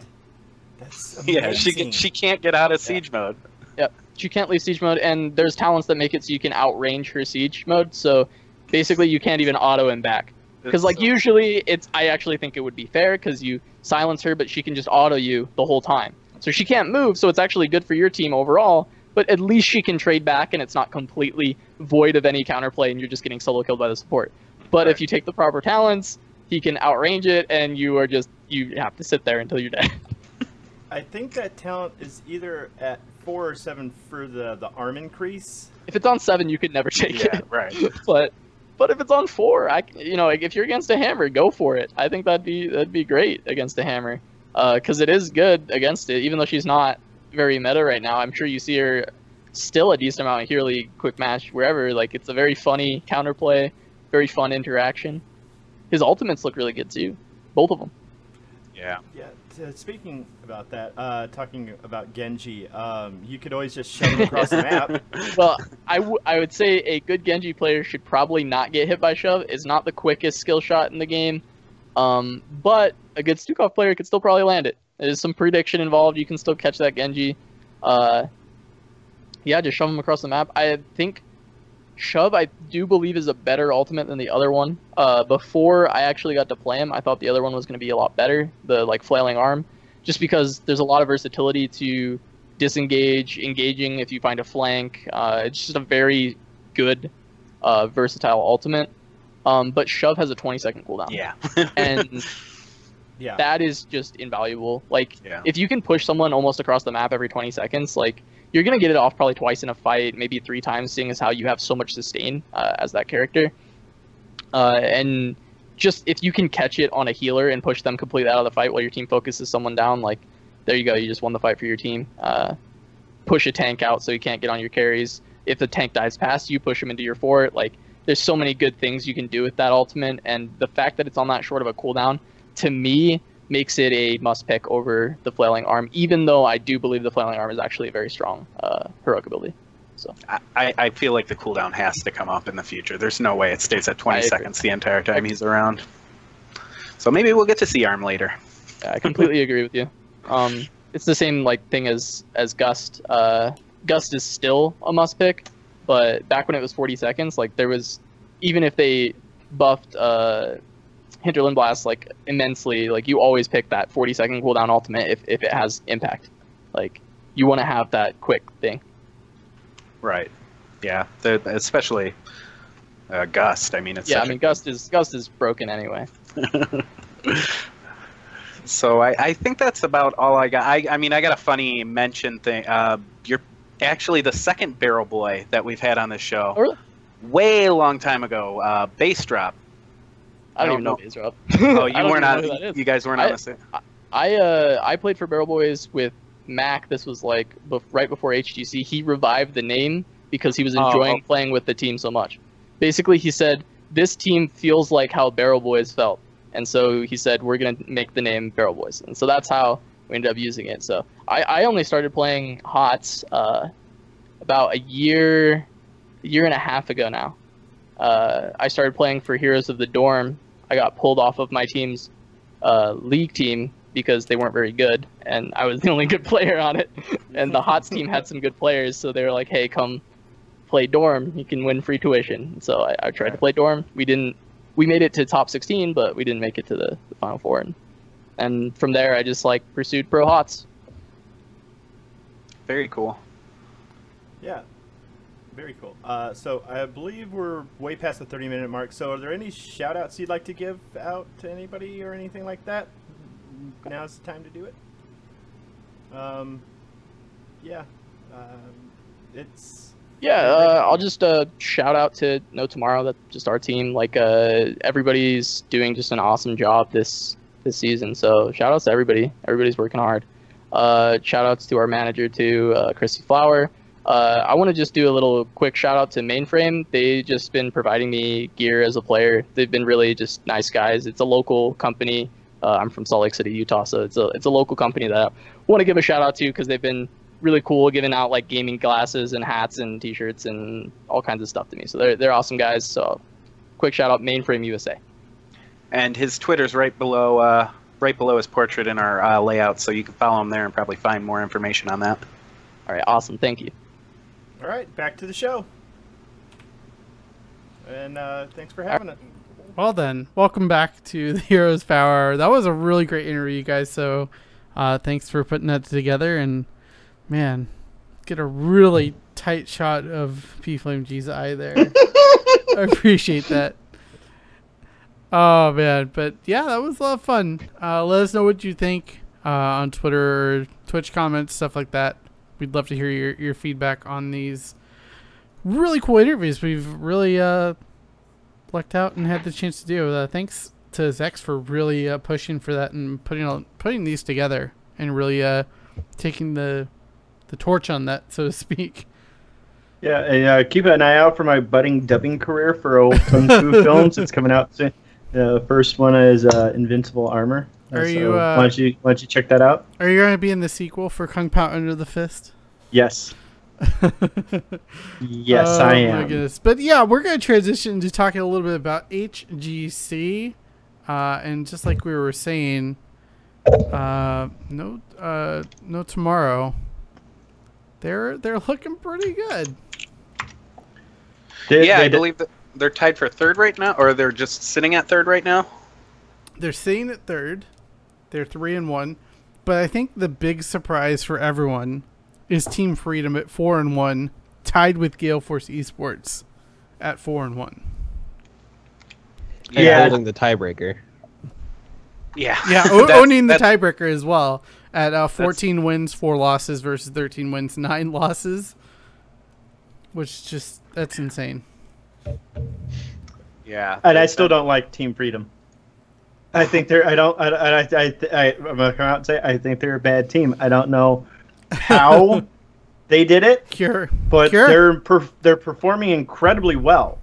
Speaker 5: That's amazing.
Speaker 3: Yeah, she can't get out of siege mode.
Speaker 6: Yep, she can't leave siege mode, and there's talents that make it so you can outrange her siege mode. So basically, you can't even auto him back. Because like usually, I actually think it would be fair because you silence her, but she can just auto you the whole time. So she can't move, so it's actually good for your team overall, but at least she can trade back and it's not completely void of any counterplay and you're just getting solo killed by the support. But if you take the proper talents, he can outrange it and you have to sit there until you're dead.
Speaker 5: I think that talent is either at 4 or 7 for the arm increase.
Speaker 6: If it's on 7, you could never take it.
Speaker 3: Right.
Speaker 6: But if it's on 4, if you're against a hammer, go for it. I think that'd be great against a hammer, because it is good against it. Even though she's not very meta right now, I'm sure you see her still a decent amount of Hero League, Quick Match, wherever. Like, it's a very funny counterplay, very fun interaction. His ultimates look really good too, both of them.
Speaker 3: Yeah.
Speaker 5: Yeah. Speaking about that, talking about Genji, you could always just shove him across the map.
Speaker 6: Well, I would say a good Genji player should probably not get hit by shove. It's not the quickest skill shot in the game, but a good Stukov player could still probably land it. There's some prediction involved. You can still catch that Genji. Yeah, just shove him across the map. I think shove, I do believe, is a better ultimate than the other one. Before I actually got to play him, I thought the other one was going to be a lot better, the flailing arm, just because there's a lot of versatility to disengage, engaging if you find a flank. It's just a very good, versatile ultimate. But shove has a 20-second cooldown.
Speaker 3: Yeah.
Speaker 6: And
Speaker 5: Yeah.
Speaker 6: that is just invaluable. Like,
Speaker 3: Yeah.
Speaker 6: if you can push someone almost across the map every 20 seconds, like, you're going to get it off probably twice in a fight, maybe 3 times, seeing as how you have so much sustain as that character. And just if you can catch it on a healer and push them completely out of the fight while your team focuses someone down, like, there you go, you just won the fight for your team. Push a tank out so you can't get on your carries. If the tank dives past you, push them into your fort. Like, there's so many good things you can do with that ultimate, and the fact that it's on that short of a cooldown, to me, makes it a must-pick over the Flailing Arm, even though I do believe the Flailing Arm is actually a very strong heroic ability. So
Speaker 3: I feel like the cooldown has to come up in the future. There's no way it stays at 20 seconds the entire time he's around. So maybe we'll get to see Arm later.
Speaker 6: Yeah, I completely agree with you. It's the same thing as Gust. Gust is still a must-pick, but back when it was 40 seconds, there was, even if they buffed Hinterland Blast immensely, you always pick that 40-second cooldown ultimate if it has impact. You want to have that quick thing.
Speaker 3: Right. Yeah. Especially Gust. I mean, it's
Speaker 6: Gust is broken anyway.
Speaker 3: So I think that's about all I got. I mean, I got a funny mention thing. You're actually the second Barrel Boy that we've had on this show.
Speaker 6: Oh, really?
Speaker 3: Way long time ago. Bass Drop.
Speaker 6: I don't even know Bass Drop.
Speaker 3: Oh, you weren't on. You guys weren't on the same.
Speaker 6: I played for Barrel Boys with Mac. This was right before HGC. He revived the name because he was enjoying playing with the team so much. Basically, he said this team feels like how Barrel Boys felt, and so he said we're gonna make the name Barrel Boys, and so that's how we ended up using it. So I only started playing HOTS about a year and a half ago now. I started playing for Heroes of the Dorm. I got pulled off of my team's league team because they weren't very good, and I was the only good player on it. And the HOTS team had some good players, so they were like, hey, come play Dorm. You can win free tuition. So I tried to play Dorm. We made it to top 16, but we didn't make it to the Final Four. And from there, I just pursued Pro HOTS.
Speaker 3: Very cool.
Speaker 5: Yeah. Very cool. So I believe we're way past the 30-minute mark. So are there any shout-outs you'd like to give out to anybody or anything like that? Now's the time to do it.
Speaker 6: I'll just shout out to No Tomorrow. That's just our team. Everybody's doing just an awesome job this season. So shout outs to everybody. Everybody's working hard. Shout outs to our manager too, Chrissy Flower. I want to just do a little quick shout out to Mainframe. They just been providing me gear as a player. They've been really just nice guys. It's a local company. I'm from Salt Lake City, Utah, so it's a local company that I want to give a shout out to because they've been really cool, giving out gaming glasses and hats and T-shirts and all kinds of stuff to me. So they're awesome guys. So quick shout out, Mainframe USA.
Speaker 3: And his Twitter's right below his portrait in our layout, so you can follow him there and probably find more information on that.
Speaker 6: All right, awesome. Thank you.
Speaker 5: All right, back to the show. And thanks for having us.
Speaker 1: Well then, welcome back to the Heroes Power. That was a really great interview, guys. So Thanks for putting that together, and man, get a really tight shot of P Flame G's eye there. I appreciate that. Oh man, but yeah, that was a lot of fun. Let us know what you think on Twitter or Twitch comments, stuff like that. We'd love to hear your feedback on these really cool interviews we've really lucked out and had the chance to do. Thanks to Zex for really pushing for that and putting these together and really taking the torch on that, so to speak.
Speaker 2: Yeah, and keep an eye out for my budding dubbing career for old Kung Fu films. It's coming out soon. The first one is Invincible Armor. Why don't you check that out?
Speaker 1: Are you going to be in the sequel for Kung Pao Under the Fist?
Speaker 2: Yes. Yes, I am.
Speaker 1: Oh my goodness. But yeah, we're going to transition to talking a little bit about HGC. And just like we were saying, no tomorrow. They're looking pretty good.
Speaker 3: I believe that they're tied for third right now, or they're just sitting at third right now.
Speaker 1: They're sitting at third. They're 3-1, but I think the big surprise for everyone is Team Freedom at 4-1, tied with Gale Force Esports at 4-1.
Speaker 4: Yeah, holding the tiebreaker.
Speaker 3: Yeah,
Speaker 1: owning the tiebreaker as well at 14 wins, 4 losses versus 13 wins, 9 losses, which that's insane.
Speaker 3: Yeah,
Speaker 2: and I still don't like Team Freedom. I think they're. I'm gonna come out and say I think they're a bad team. I don't know how they did it, but they're performing incredibly well.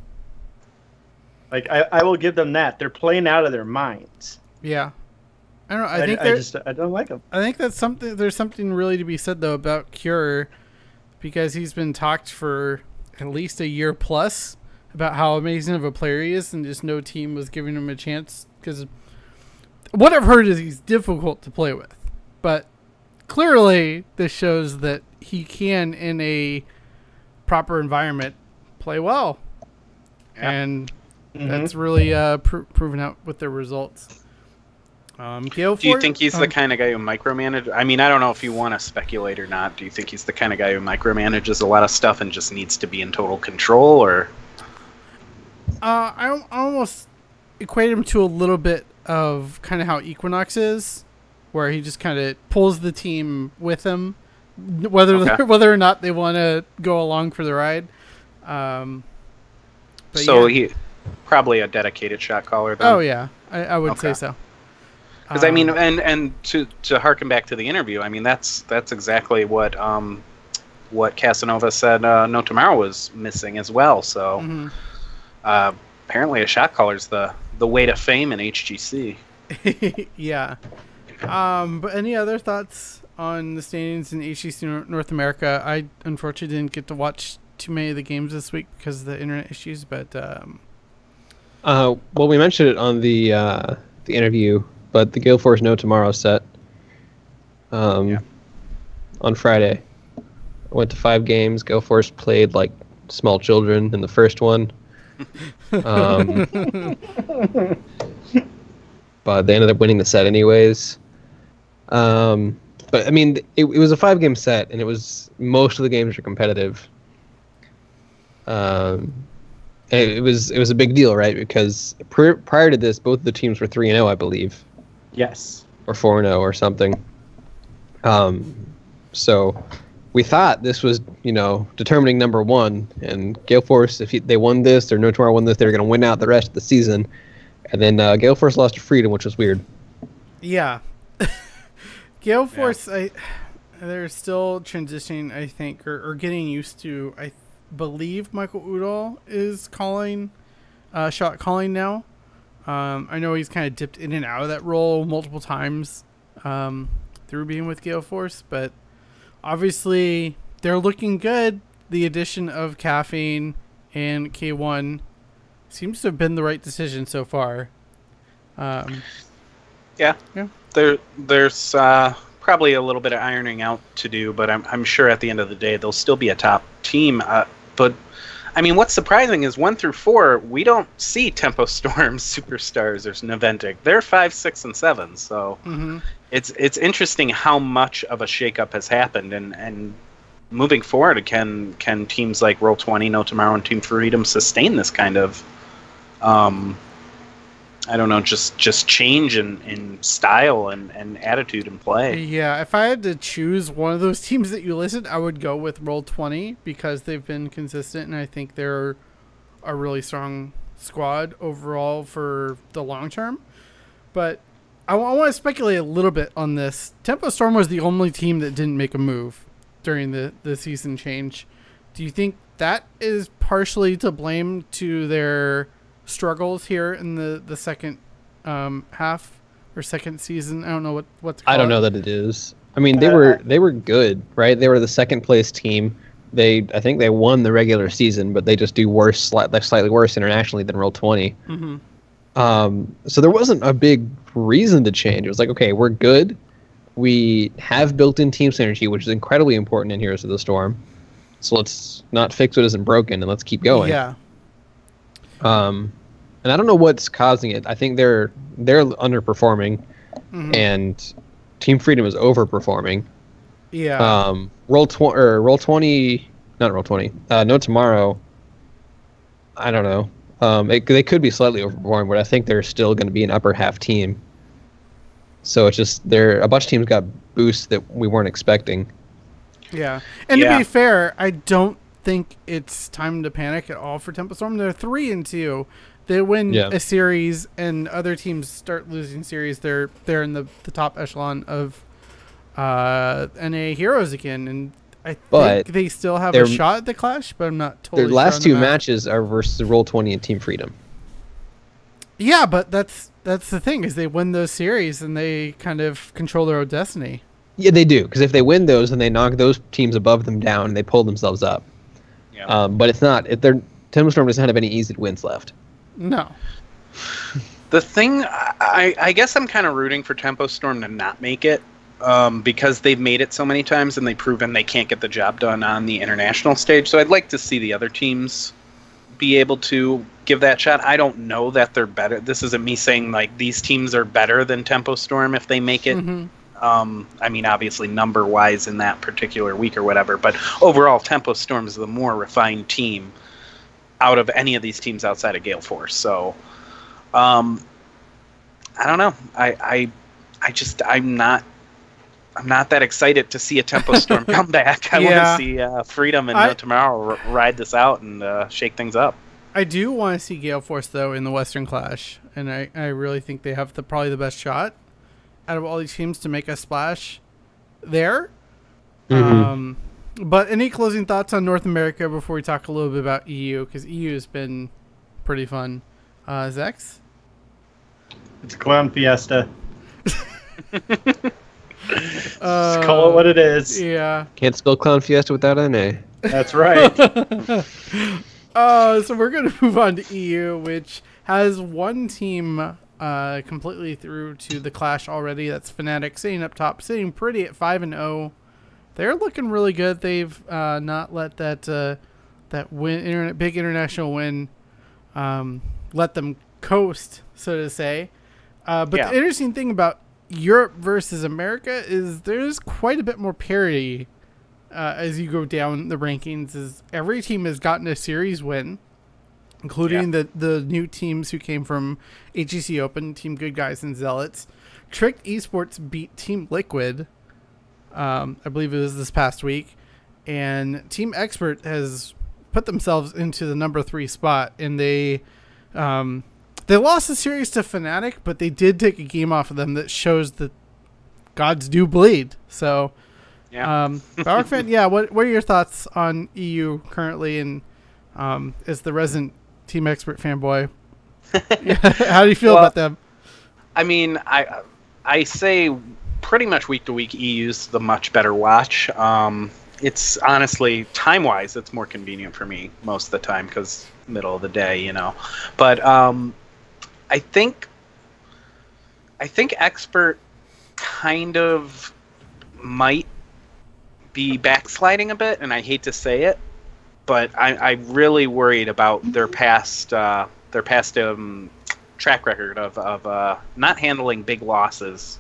Speaker 2: Like I will give them that. They're playing out of their minds.
Speaker 1: Yeah, I don't know.
Speaker 2: I don't like them.
Speaker 1: I think that's something. There's something really to be said though about Cure, because he's been talked for at least a year plus about how amazing of a player he is, and just no team was giving him a chance. Because what I've heard is he's difficult to play with, but clearly this shows that he can, in a proper environment, play well, and that's really proven out with their results.
Speaker 3: Do you think he's the kind of guy who micromanages? I mean, I don't know if you want to speculate or not. Do you think he's the kind of guy who micromanages a lot of stuff and just needs to be in total control, or?
Speaker 1: I almost equate him to a little bit of kind of how Equinox is, where he just kind of pulls the team with him, whether or not they want to go along for the ride.
Speaker 3: He probably a dedicated shot caller then.
Speaker 1: Oh yeah, I would say so.
Speaker 3: Because I mean, and to harken back to the interview, I mean that's exactly what Casanova said. No Tomorrow was missing as well. So apparently, a shot caller's the way to fame in HGC.
Speaker 1: Yeah. But any other thoughts on the standings in HGC North America? I unfortunately didn't get to watch too many of the games this week because of the internet issues. But
Speaker 4: well, we mentioned it on the interview. But the Gale Force No Tomorrow set on Friday. I went to 5 games. Gale Force played like small children in the first one. But they ended up winning the set anyways. But I mean, it was a 5-game set, and most of the games were competitive. And it was a big deal, right? Because prior to this, both the teams were 3-0, I believe.
Speaker 2: Yes.
Speaker 4: Or 4-0 or something. So we thought this was, determining number 1. And Gale Force, if they won this or No Tomorrow won this, they were going to win out the rest of the season. And then Gale Force lost to Freedom, which was weird.
Speaker 1: Yeah. Gale Force, they're still transitioning, I think, or getting used to. I believe Michael Udall is shot calling now. I know he's kind of dipped in and out of that role multiple times through being with Gale Force, but obviously they're looking good. The addition of Caffeine and K1 seems to have been the right decision so far.
Speaker 3: Yeah. There's probably a little bit of ironing out to do, but I'm sure at the end of the day they'll still be a top team. But I mean, what's surprising is 1 through 4, we don't see Tempo Storm, Superstars, or Naventic. They're 5, 6, and 7. So it's interesting how much of a shakeup has happened, and moving forward, can teams like Roll20, No Tomorrow, and Team Freedom sustain this kind of I don't know, just change in style and attitude and play.
Speaker 1: Yeah, if I had to choose one of those teams that you listed, I would go with Roll20 because they've been consistent, and I think they're a really strong squad overall for the long term. But I want to speculate a little bit on this. Tempo Storm was the only team that didn't make a move during the season change. Do you think that is partially to blame to their struggles here in the second half or second season? I don't know what's called.
Speaker 4: I don't know that it is. I mean, they were good, right? They were the second place team. I think they won the regular season, but they just do worse, slightly worse internationally than Roll20. So there wasn't a big reason to change. It was like, okay, we're good. We have built-in team synergy, which is incredibly important in Heroes of the Storm. So let's not fix what isn't broken, and let's keep going.
Speaker 1: Yeah.
Speaker 4: And I don't know what's causing it. I think they're underperforming, and Team Freedom is overperforming.
Speaker 1: Yeah.
Speaker 4: Roll20, not Roll20. No Tomorrow. I don't know. They could be slightly overperforming, but I think they're still going to be an upper half team. So it's just a bunch of teams got boosts that we weren't expecting.
Speaker 1: Yeah. And to be fair, I don't think it's time to panic at all for Tempo Storm. They're 3-2. They win a series, and other teams start losing series. They're in the top echelon of NA Heroes again, and I think they still have a shot at the Clash, but I'm not totally sure.
Speaker 4: Their last two matches are versus Roll20 and Team Freedom.
Speaker 1: Yeah, but that's the thing, is they win those series and they kind of control their own destiny.
Speaker 4: Yeah, they do, because if they win those, then they knock those teams above them down and they pull themselves up. Yeah. But it's not. Tempo Storm doesn't have any easy wins left.
Speaker 1: No.
Speaker 3: The thing, I guess I'm kind of rooting for Tempo Storm to not make it, because they've made it so many times and they've proven they can't get the job done on the international stage. So I'd like to see the other teams be able to give that shot. I don't know that they're better. This isn't me saying like these teams are better than Tempo Storm if they make it. I mean, obviously number-wise in that particular week or whatever, but overall, Tempo Storm is the more refined team out of any of these teams outside of Gale Force. So, I don't know. I'm not that excited to see a Tempo Storm come back. I want to see Freedom and No Tomorrow ride this out and shake things up.
Speaker 1: I do want to see Gale Force, though, in the Western Clash, and I really think they have probably the best shot out of all these teams to make a splash there. But any closing thoughts on North America before we talk a little bit about EU? Because EU has been pretty fun. Zex?
Speaker 2: It's a clown fiesta. Just call it what it is.
Speaker 1: Yeah.
Speaker 4: Can't spell Clown Fiesta without an A.
Speaker 2: That's right.
Speaker 1: So we're going to move on to EU, which has one team completely through to the Clash already. That's Fnatic, sitting up top, sitting pretty at 5-0. They're looking really good. They've not let that big international win let them coast, so to say. But the interesting thing about Europe versus America is there's quite a bit more parity as you go down the rankings. Is every team has gotten a series win, including the new teams who came from HGC Open, Team Good Guys and Zealots. Tricked Esports beat Team Liquid, I believe it was this past week, and Team Expert has put themselves into the number 3 spot, and they lost the series to Fnatic, but they did take a game off of them that shows that gods do bleed. So, Power fan, what are your thoughts on EU currently, and as the resident Team Expert fanboy, how do you feel about them?
Speaker 3: I mean, I say pretty much week to week EU's the much better watch. It's honestly, time-wise, it's more convenient for me most of the time because middle of the day, you know. But I think Expert kind of might be backsliding a bit, and I hate to say it. but I really worried about their past track record of not handling big losses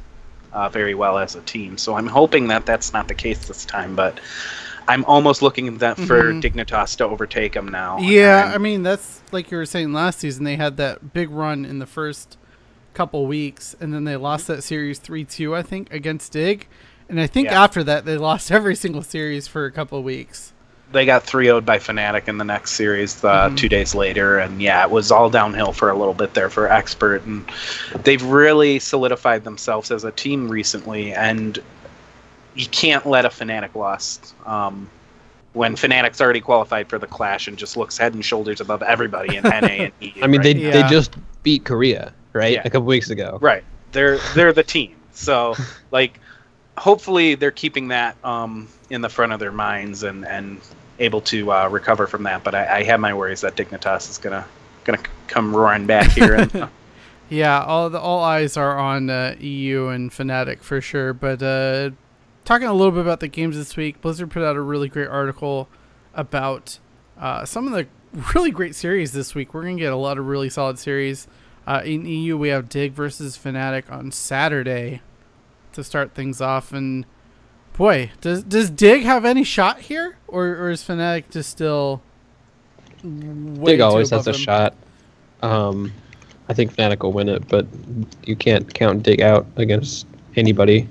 Speaker 3: very well as a team. So I'm hoping that that's not the case this time, but I'm almost looking at that for Dignitas to overtake them now.
Speaker 1: Yeah, I mean, that's like you were saying last season. They had that big run in the first couple weeks, and then they lost that series 3-2, I think, against Dig. And I think after that, they lost every single series for a couple of weeks.
Speaker 3: They got 3-0'd by Fnatic in the next series 2 days later, and it was all downhill for a little bit there for Expert. And they've really solidified themselves as a team recently, and you can't let a Fnatic loss when Fnatic's already qualified for the Clash and just looks head and shoulders above everybody in NA and EU.
Speaker 4: I mean, they just beat Korea, right? A couple weeks ago.
Speaker 3: Right. They're the team. So, like, hopefully they're keeping that in the front of their minds and able to recover from that. But I have my worries that Dignitas is gonna come roaring back here. And,
Speaker 1: yeah, all eyes are on EU and Fnatic for sure. But talking a little bit about the games this week, Blizzard put out a really great article about some of the really great series this week. We're going to get a lot of really solid series. In EU, we have Dig versus Fnatic on Saturday to start things off. And, boy, does Dig have any shot here? Or is Fnatic just still
Speaker 4: Dig always has a shot. I think Fnatic will win it, but you can't count Dig out against anybody.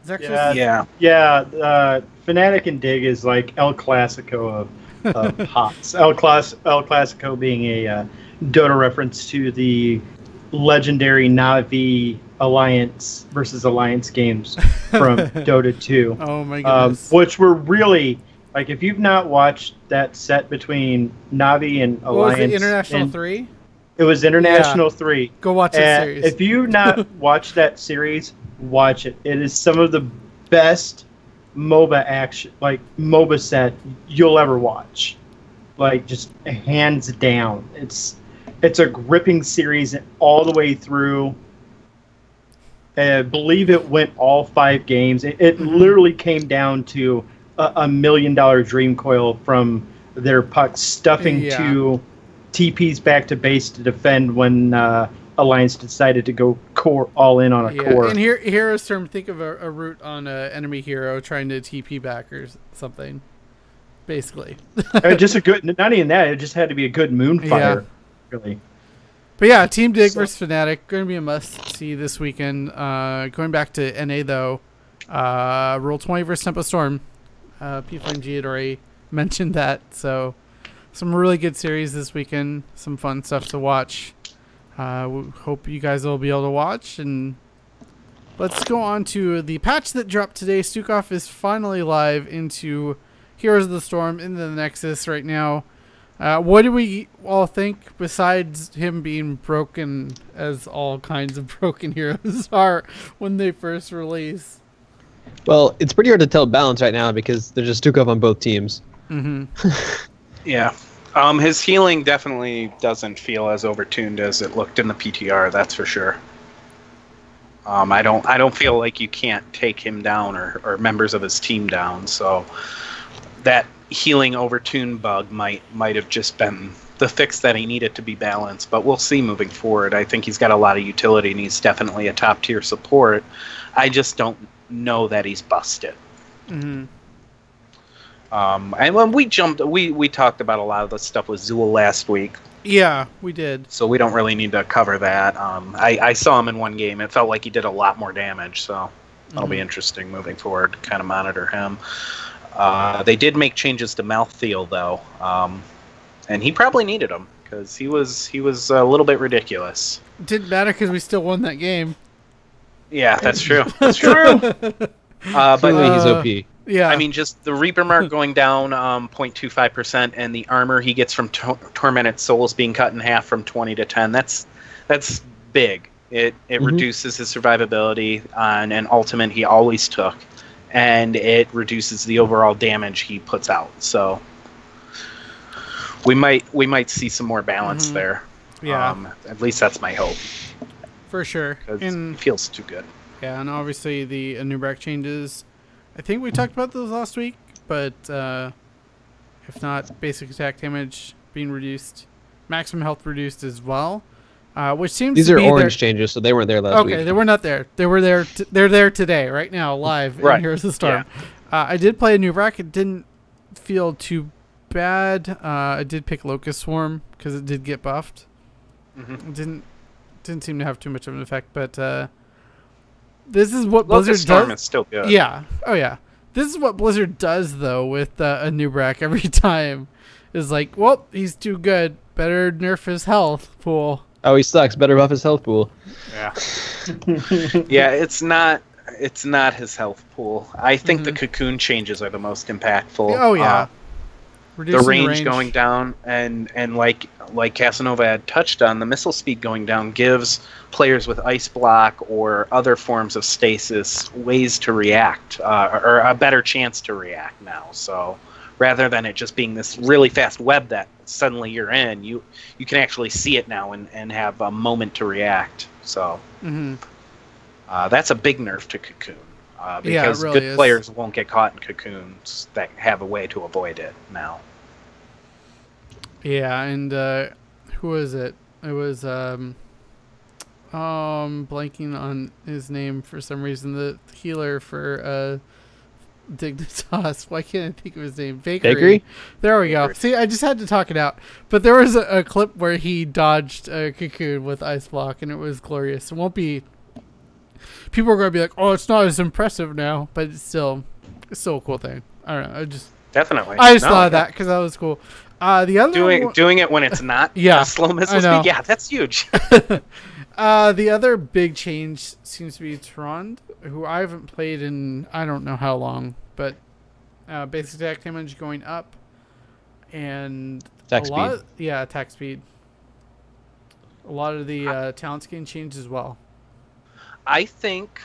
Speaker 2: Fnatic and Dig is like El Clasico of HOTS. El Clasico being a Dota reference to the legendary Na'Vi Alliance versus Alliance games from Dota 2.
Speaker 1: Oh my goodness.
Speaker 2: Which were really, like, if you've not watched that set between Na'Vi and Alliance.
Speaker 1: Was it International 3?
Speaker 2: It was International 3.
Speaker 1: Go watch that series.
Speaker 2: If you not watched that series, watch it. It is some of the best MOBA action, like MOBA set you'll ever watch. Like, just hands down. It's a gripping series all the way through. I believe it went all 5 games. It literally came down to a $1 million dream coil from their pucks stuffing to TPs back to base to defend when Alliance decided to go core all in on a core.
Speaker 1: And hero's term, think of a route on an enemy hero trying to TP back or something, basically.
Speaker 2: Just a good, not even that, it just had to be a good moonfire, really.
Speaker 1: But yeah, Team Dig versus Fnatic, going to be a must-see this weekend. Going back to NA, though, Roll 20 versus Tempo Storm. P-Flame-G had already mentioned that, so some really good series this weekend, some fun stuff to watch. We hope you guys will be able to watch. And let's go on to the patch that dropped today. Stukov is finally live into Heroes of the Storm into the Nexus right now. What do we all think, besides him being broken as all kinds of broken heroes are when they first release?
Speaker 4: Well, it's pretty hard to tell balance right now because there's just Stukov on both teams.
Speaker 3: Yeah. His healing definitely doesn't feel as overtuned as it looked in the PTR, that's for sure. I don't feel like you can't take him down or members of his team down, so that healing overtune bug might have just been the fix that he needed to be balanced, but we'll see moving forward. I think he's got a lot of utility and he's definitely a top tier support. I just don't know that he's busted. And when we talked about a lot of the stuff with Zool last week.
Speaker 1: Yeah, we did.
Speaker 3: So we don't really need to cover that. I saw him in one game. It felt like he did a lot more damage, so that'll be interesting moving forward to kind of monitor him. They did make changes to Malthael, though, and he probably needed them because he was a little bit ridiculous.
Speaker 1: Didn't matter because we still won that game.
Speaker 3: Yeah, that's true. That's true. But
Speaker 4: he's OP.
Speaker 1: Yeah,
Speaker 3: I mean, just the Reaper mark going down 0.25%, and the armor he gets from Tormented Souls being cut in half from 20 to 10. That's big. It reduces his survivability on an ultimate he always took, and it reduces the overall damage he puts out. So we might see some more balance there.
Speaker 1: Yeah,
Speaker 3: at least that's my hope.
Speaker 1: For sure.
Speaker 3: It feels too good.
Speaker 1: Yeah, and obviously the Anubrak changes. I think we talked about those last week. but if not, basic attack damage being reduced, maximum health reduced as well. Which seems
Speaker 4: These
Speaker 1: to
Speaker 4: are
Speaker 1: be
Speaker 4: orange changes, so they weren't there last week.
Speaker 1: Okay, they were not there. They were there. They're there today, right now, live in Heroes of the Storm. Yeah. I did play a new rack. It didn't feel too bad. I did pick Locust Swarm because it did get buffed. It didn't seem to have too much of an effect, but this is what Blizzard
Speaker 3: Locust Storm
Speaker 1: does.
Speaker 3: is still good.
Speaker 1: Yeah. Oh yeah. This is what Blizzard does though with a new rack every time. Is like, well, he's too good. Better nerf his health pool.
Speaker 4: Oh, he sucks. Better buff his health pool.
Speaker 3: Yeah. Yeah, it's not his health pool. I think the cocoon changes are the most impactful.
Speaker 1: Oh yeah.
Speaker 3: The range going down and like Casanova had touched on, the missile speed going down gives players with ice block or other forms of stasis ways to react, or a better chance to react now. So rather than it just being this really fast web that suddenly you're in, you can actually see it now and have a moment to react. So that's a big nerf to cocoon. Because really good players won't get caught in cocoons that have a way to avoid it now.
Speaker 1: Yeah, and who was it? It was blanking on his name for some reason. The healer for Dignitas. Why can't I think of his name? Bakery? There we go. See, I just had to talk it out. But there was a clip where he dodged a cocoon with ice block, and it was glorious. It won't be. People are going to be like, "Oh, it's not as impressive now," but it's still a cool thing. I don't know.
Speaker 3: Definitely.
Speaker 1: I just thought of that because that was cool. The other
Speaker 3: doing it when it's not slow missile speed. Yeah, that's huge.
Speaker 1: The other big change seems to be Tron, who I haven't played in I don't know how long, but basic attack damage going up, and
Speaker 4: attack speed.
Speaker 1: Attack speed. A lot of the talents getting changed as well.
Speaker 3: I think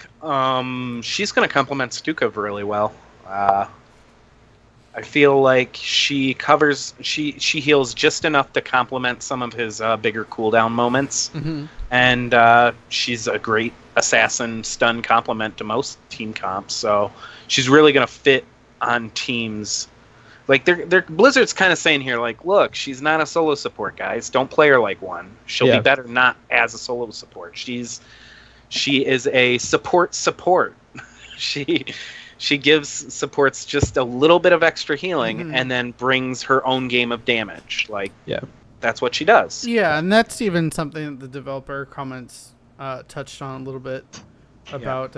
Speaker 3: she's going to complement Stukov really well. I feel like she heals just enough to complement some of his bigger cooldown moments, and she's a great assassin stun complement to most team comps. So she's really going to fit on teams. Like they're Blizzard's kind of saying here, like, look, she's not a solo support, guys. Don't play her like one. She'll be better not as a solo support. She is a support. She gives supports just a little bit of extra healing and then brings her own game of damage. That's what she does.
Speaker 1: Yeah, and that's even something that the developer comments touched on a little bit about.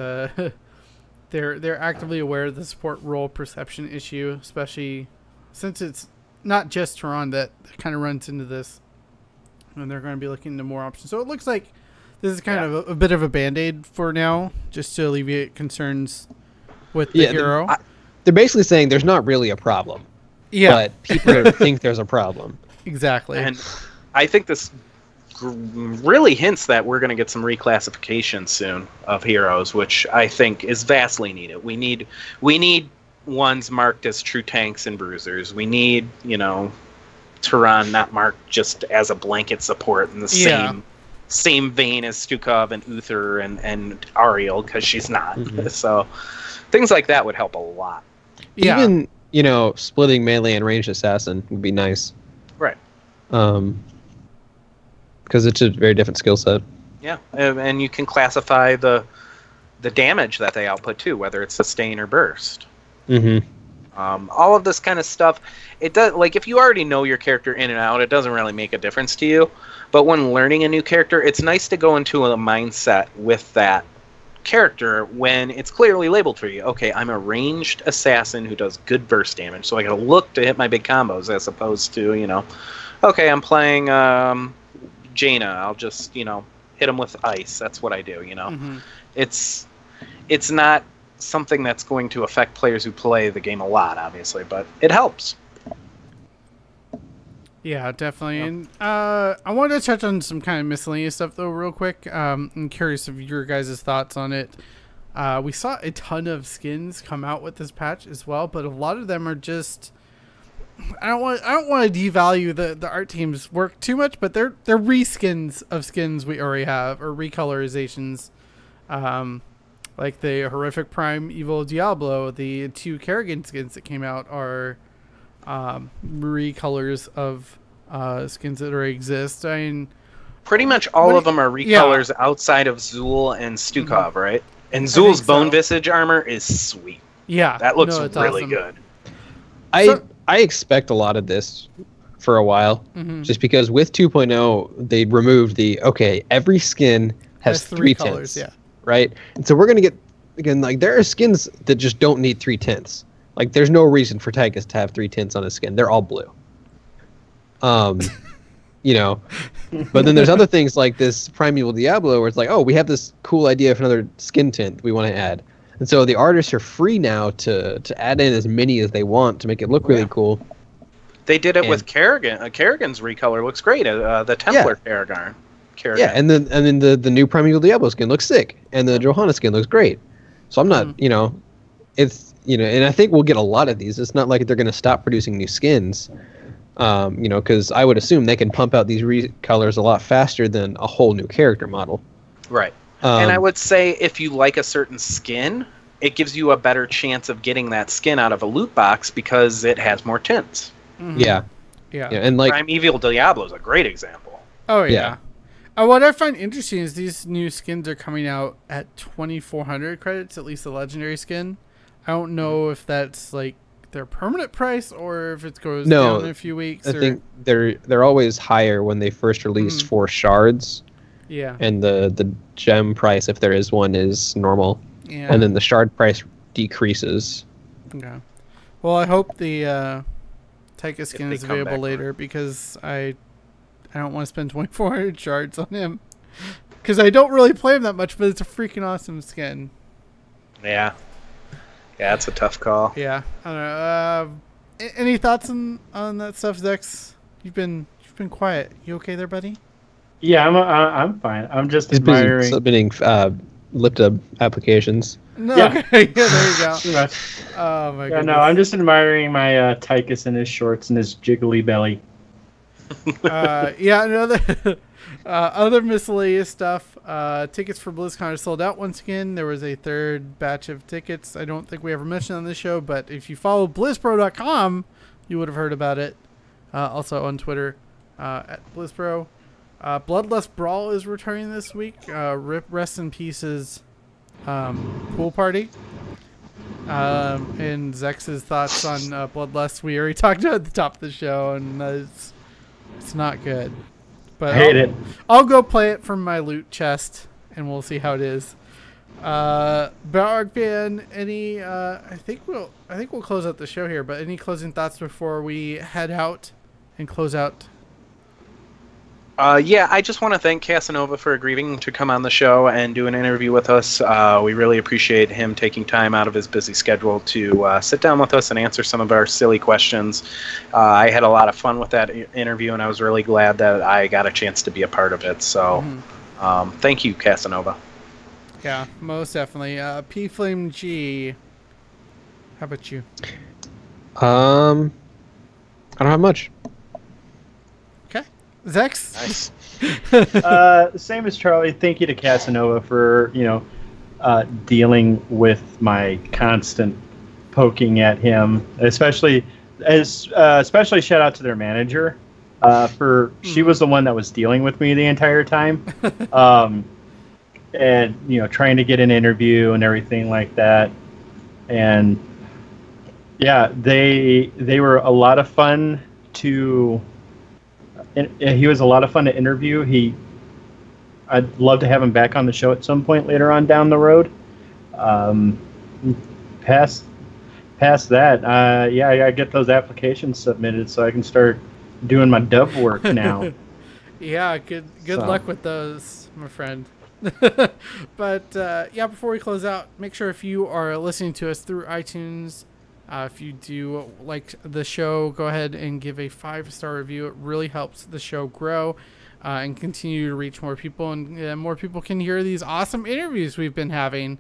Speaker 1: They're actively aware of the support role perception issue, especially since it's not just Tehran that kind of runs into this, and they're going to be looking into more options. So it looks like this is kind of a bit of a band-aid for now, just to alleviate concerns with the hero.
Speaker 4: They're basically saying there's not really a problem. Yeah. But people think there's a problem.
Speaker 1: Exactly.
Speaker 3: And I think this really hints that we're going to get some reclassification soon of heroes, which I think is vastly needed. We need ones marked as true tanks and bruisers. We need, Tehran not marked just as a blanket support in the same vein as Stukov and Uther and Ariel, because she's not. So things like that would help a lot.
Speaker 1: Yeah.
Speaker 4: Even, splitting melee and ranged assassin would be nice.
Speaker 3: Right.
Speaker 4: Because it's a very different skill set.
Speaker 3: Yeah, and you can classify the damage that they output too, whether it's sustain or burst. All of this kind of stuff, it does. Like if you already know your character in and out, it doesn't really make a difference to you. But when learning a new character, it's nice to go into a mindset with that character when it's clearly labeled for you. Okay, I'm a ranged assassin who does good burst damage, so I gotta look to hit my big combos as opposed to okay, I'm playing Jaina. I'll just hit him with ice. That's what I do. It's not something that's going to affect players who play the game a lot, obviously, but it helps.
Speaker 1: Yeah, definitely. Yep. And I wanted to touch on some kind of miscellaneous stuff, though, real quick. I'm curious of your guys' thoughts on it. We saw a ton of skins come out with this patch as well, but a lot of them are just... I don't want to devalue the art team's work too much, but they're reskins of skins we already have, or recolorizations. like the horrific Prime Evil Diablo, the 2 Kerrigan skins that came out are recolors of skins that already exist. I mean,
Speaker 3: Pretty much all of them are recolors outside of Zool and Stukov, right? And Zool's Bone Visage armor is sweet.
Speaker 1: Yeah.
Speaker 3: That looks really
Speaker 1: awesome.
Speaker 3: good.
Speaker 4: I expect a lot of this for a while, just because with 2.0 they removed every skin has 3
Speaker 1: colors,
Speaker 4: tints, right? And so we're gonna get again, like, there are skins that just don't need 3 tints. Like, there's no reason for Tychus to have 3 tints on his skin. They're all blue. You know, but then there's other things like this Primeval Diablo where it's like, oh, we have this cool idea of another skin tint we want to add. And so the artists are free now to add in as many as they want to make it look really cool.
Speaker 3: They did it with Kerrigan. Kerrigan's recolor looks great. The Templar Kerrigan.
Speaker 4: Yeah, and then the new Primeval Diablo skin looks sick, and the Johanna skin looks great. So I'm not, you know, it's, you know, and I think we'll get a lot of these. It's not like they're going to stop producing new skins, you know, because I would assume they can pump out these recolors a lot faster than a whole new character model.
Speaker 3: Right. And I would say if you like a certain skin, it gives you a better chance of getting that skin out of a loot box because it has more tints.
Speaker 4: Yeah, and like
Speaker 3: Primeval Diablo is a great example.
Speaker 1: Oh yeah. What I find interesting is these new skins are coming out at 2,400 credits, at least the legendary skin. I don't know if that's like their permanent price or if it goes down in a few weeks.
Speaker 4: I think they're always higher when they first release 4 shards.
Speaker 1: Yeah.
Speaker 4: And the gem price, if there is one, is normal.
Speaker 1: Yeah.
Speaker 4: And then the shard price decreases.
Speaker 1: Okay. Well, I hope the Tychus skin is available later because I don't want to spend 2,400 shards on him because I don't really play him that much, but it's a freaking awesome skin.
Speaker 3: Yeah. Yeah, it's a tough call.
Speaker 1: Yeah. I don't know. Any thoughts on that stuff, Zex? You've been quiet. You okay there, buddy?
Speaker 2: Yeah, I'm fine. I'm just admiring.
Speaker 4: Busy submitting LipDub applications.
Speaker 1: No, okay. Yeah, there you go.
Speaker 2: Too much.
Speaker 1: Oh my goodness.
Speaker 2: No, I'm just admiring my Tychus and his shorts and his jiggly belly.
Speaker 1: Other miscellaneous stuff. Tickets for BlizzCon are sold out once again. There was a 3rd batch of tickets. I don't think we ever mentioned on this show, but if you follow BlizzPro.com, you would have heard about it. Also on Twitter at BlizzPro. Bloodlust Brawl is returning this week. Rest in Peace's pool party. And Zex's thoughts on Bloodlust. We already talked about at the top of the show, and it's not good. But
Speaker 2: I hate it.
Speaker 1: I'll go play it from my loot chest, and we'll see how it is. Balrog fan, any? I think we'll close out the show here. But any closing thoughts before we head out and close out?
Speaker 3: Yeah, I just want to thank Casanova for agreeing to come on the show and do an interview with us. We really appreciate him taking time out of his busy schedule to sit down with us and answer some of our silly questions. I had a lot of fun with that interview, and I was really glad that I got a chance to be a part of it. So thank you, Casanova.
Speaker 1: Yeah, most definitely. P Flame G, how about you?
Speaker 4: I don't have much.
Speaker 1: Zex?
Speaker 3: Nice.
Speaker 2: Same as Charlie. Thank you to Casanova for, dealing with my constant poking at him. Especially shout out to their manager. She was the one that was dealing with me the entire time. And trying to get an interview and everything like that. And yeah, they were a lot of fun to. He was a lot of fun to interview. I'd love to have him back on the show at some point later on down the road. Past that, I get those applications submitted so I can start doing my dub work now.
Speaker 1: Yeah, good luck with those, my friend. But before we close out, make sure if you are listening to us through iTunes, if you do like the show, go ahead and give a 5-star review. It really helps the show grow and continue to reach more people, and more people can hear these awesome interviews we've been having.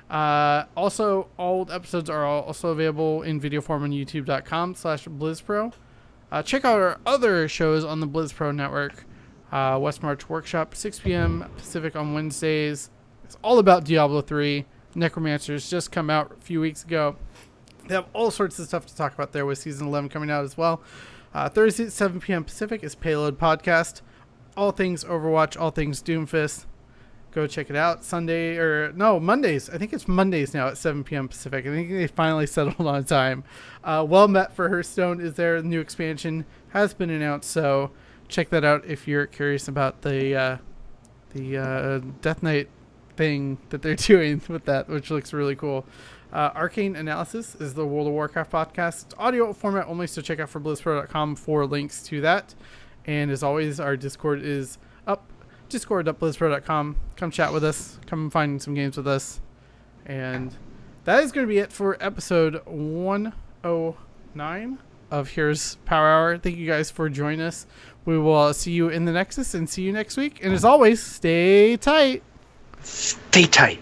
Speaker 1: Also, old episodes are also available in video form on youtube.com/BlizzPro. Check out our other shows on the BlizzPro network. West March Workshop, 6 p.m. Pacific on Wednesdays. It's all about Diablo 3. Necromancers just come out a few weeks ago. They have all sorts of stuff to talk about there with Season 11 coming out as well. Thursday at 7 p.m. Pacific is Payload Podcast. All things Overwatch, all things Doomfist. Go check it out. Mondays. I think it's Mondays now at 7 p.m. Pacific. I think they finally settled on time. Well Met for Hearthstone is there. The new expansion has been announced, so check that out if you're curious about the Death Knight thing that they're doing with that, which looks really cool. Arcane Analysis is the World of Warcraft podcast. It's audio format only, so check out forblizzpro.com for links to that. And as always, our Discord is up. Discord.blizzpro.com. Come chat with us. Come find some games with us. And that is going to be it for episode 109 of Here's Power Hour. Thank you guys for joining us. We will see you in the Nexus and see you next week. And as always, stay tight.
Speaker 3: Stay tight.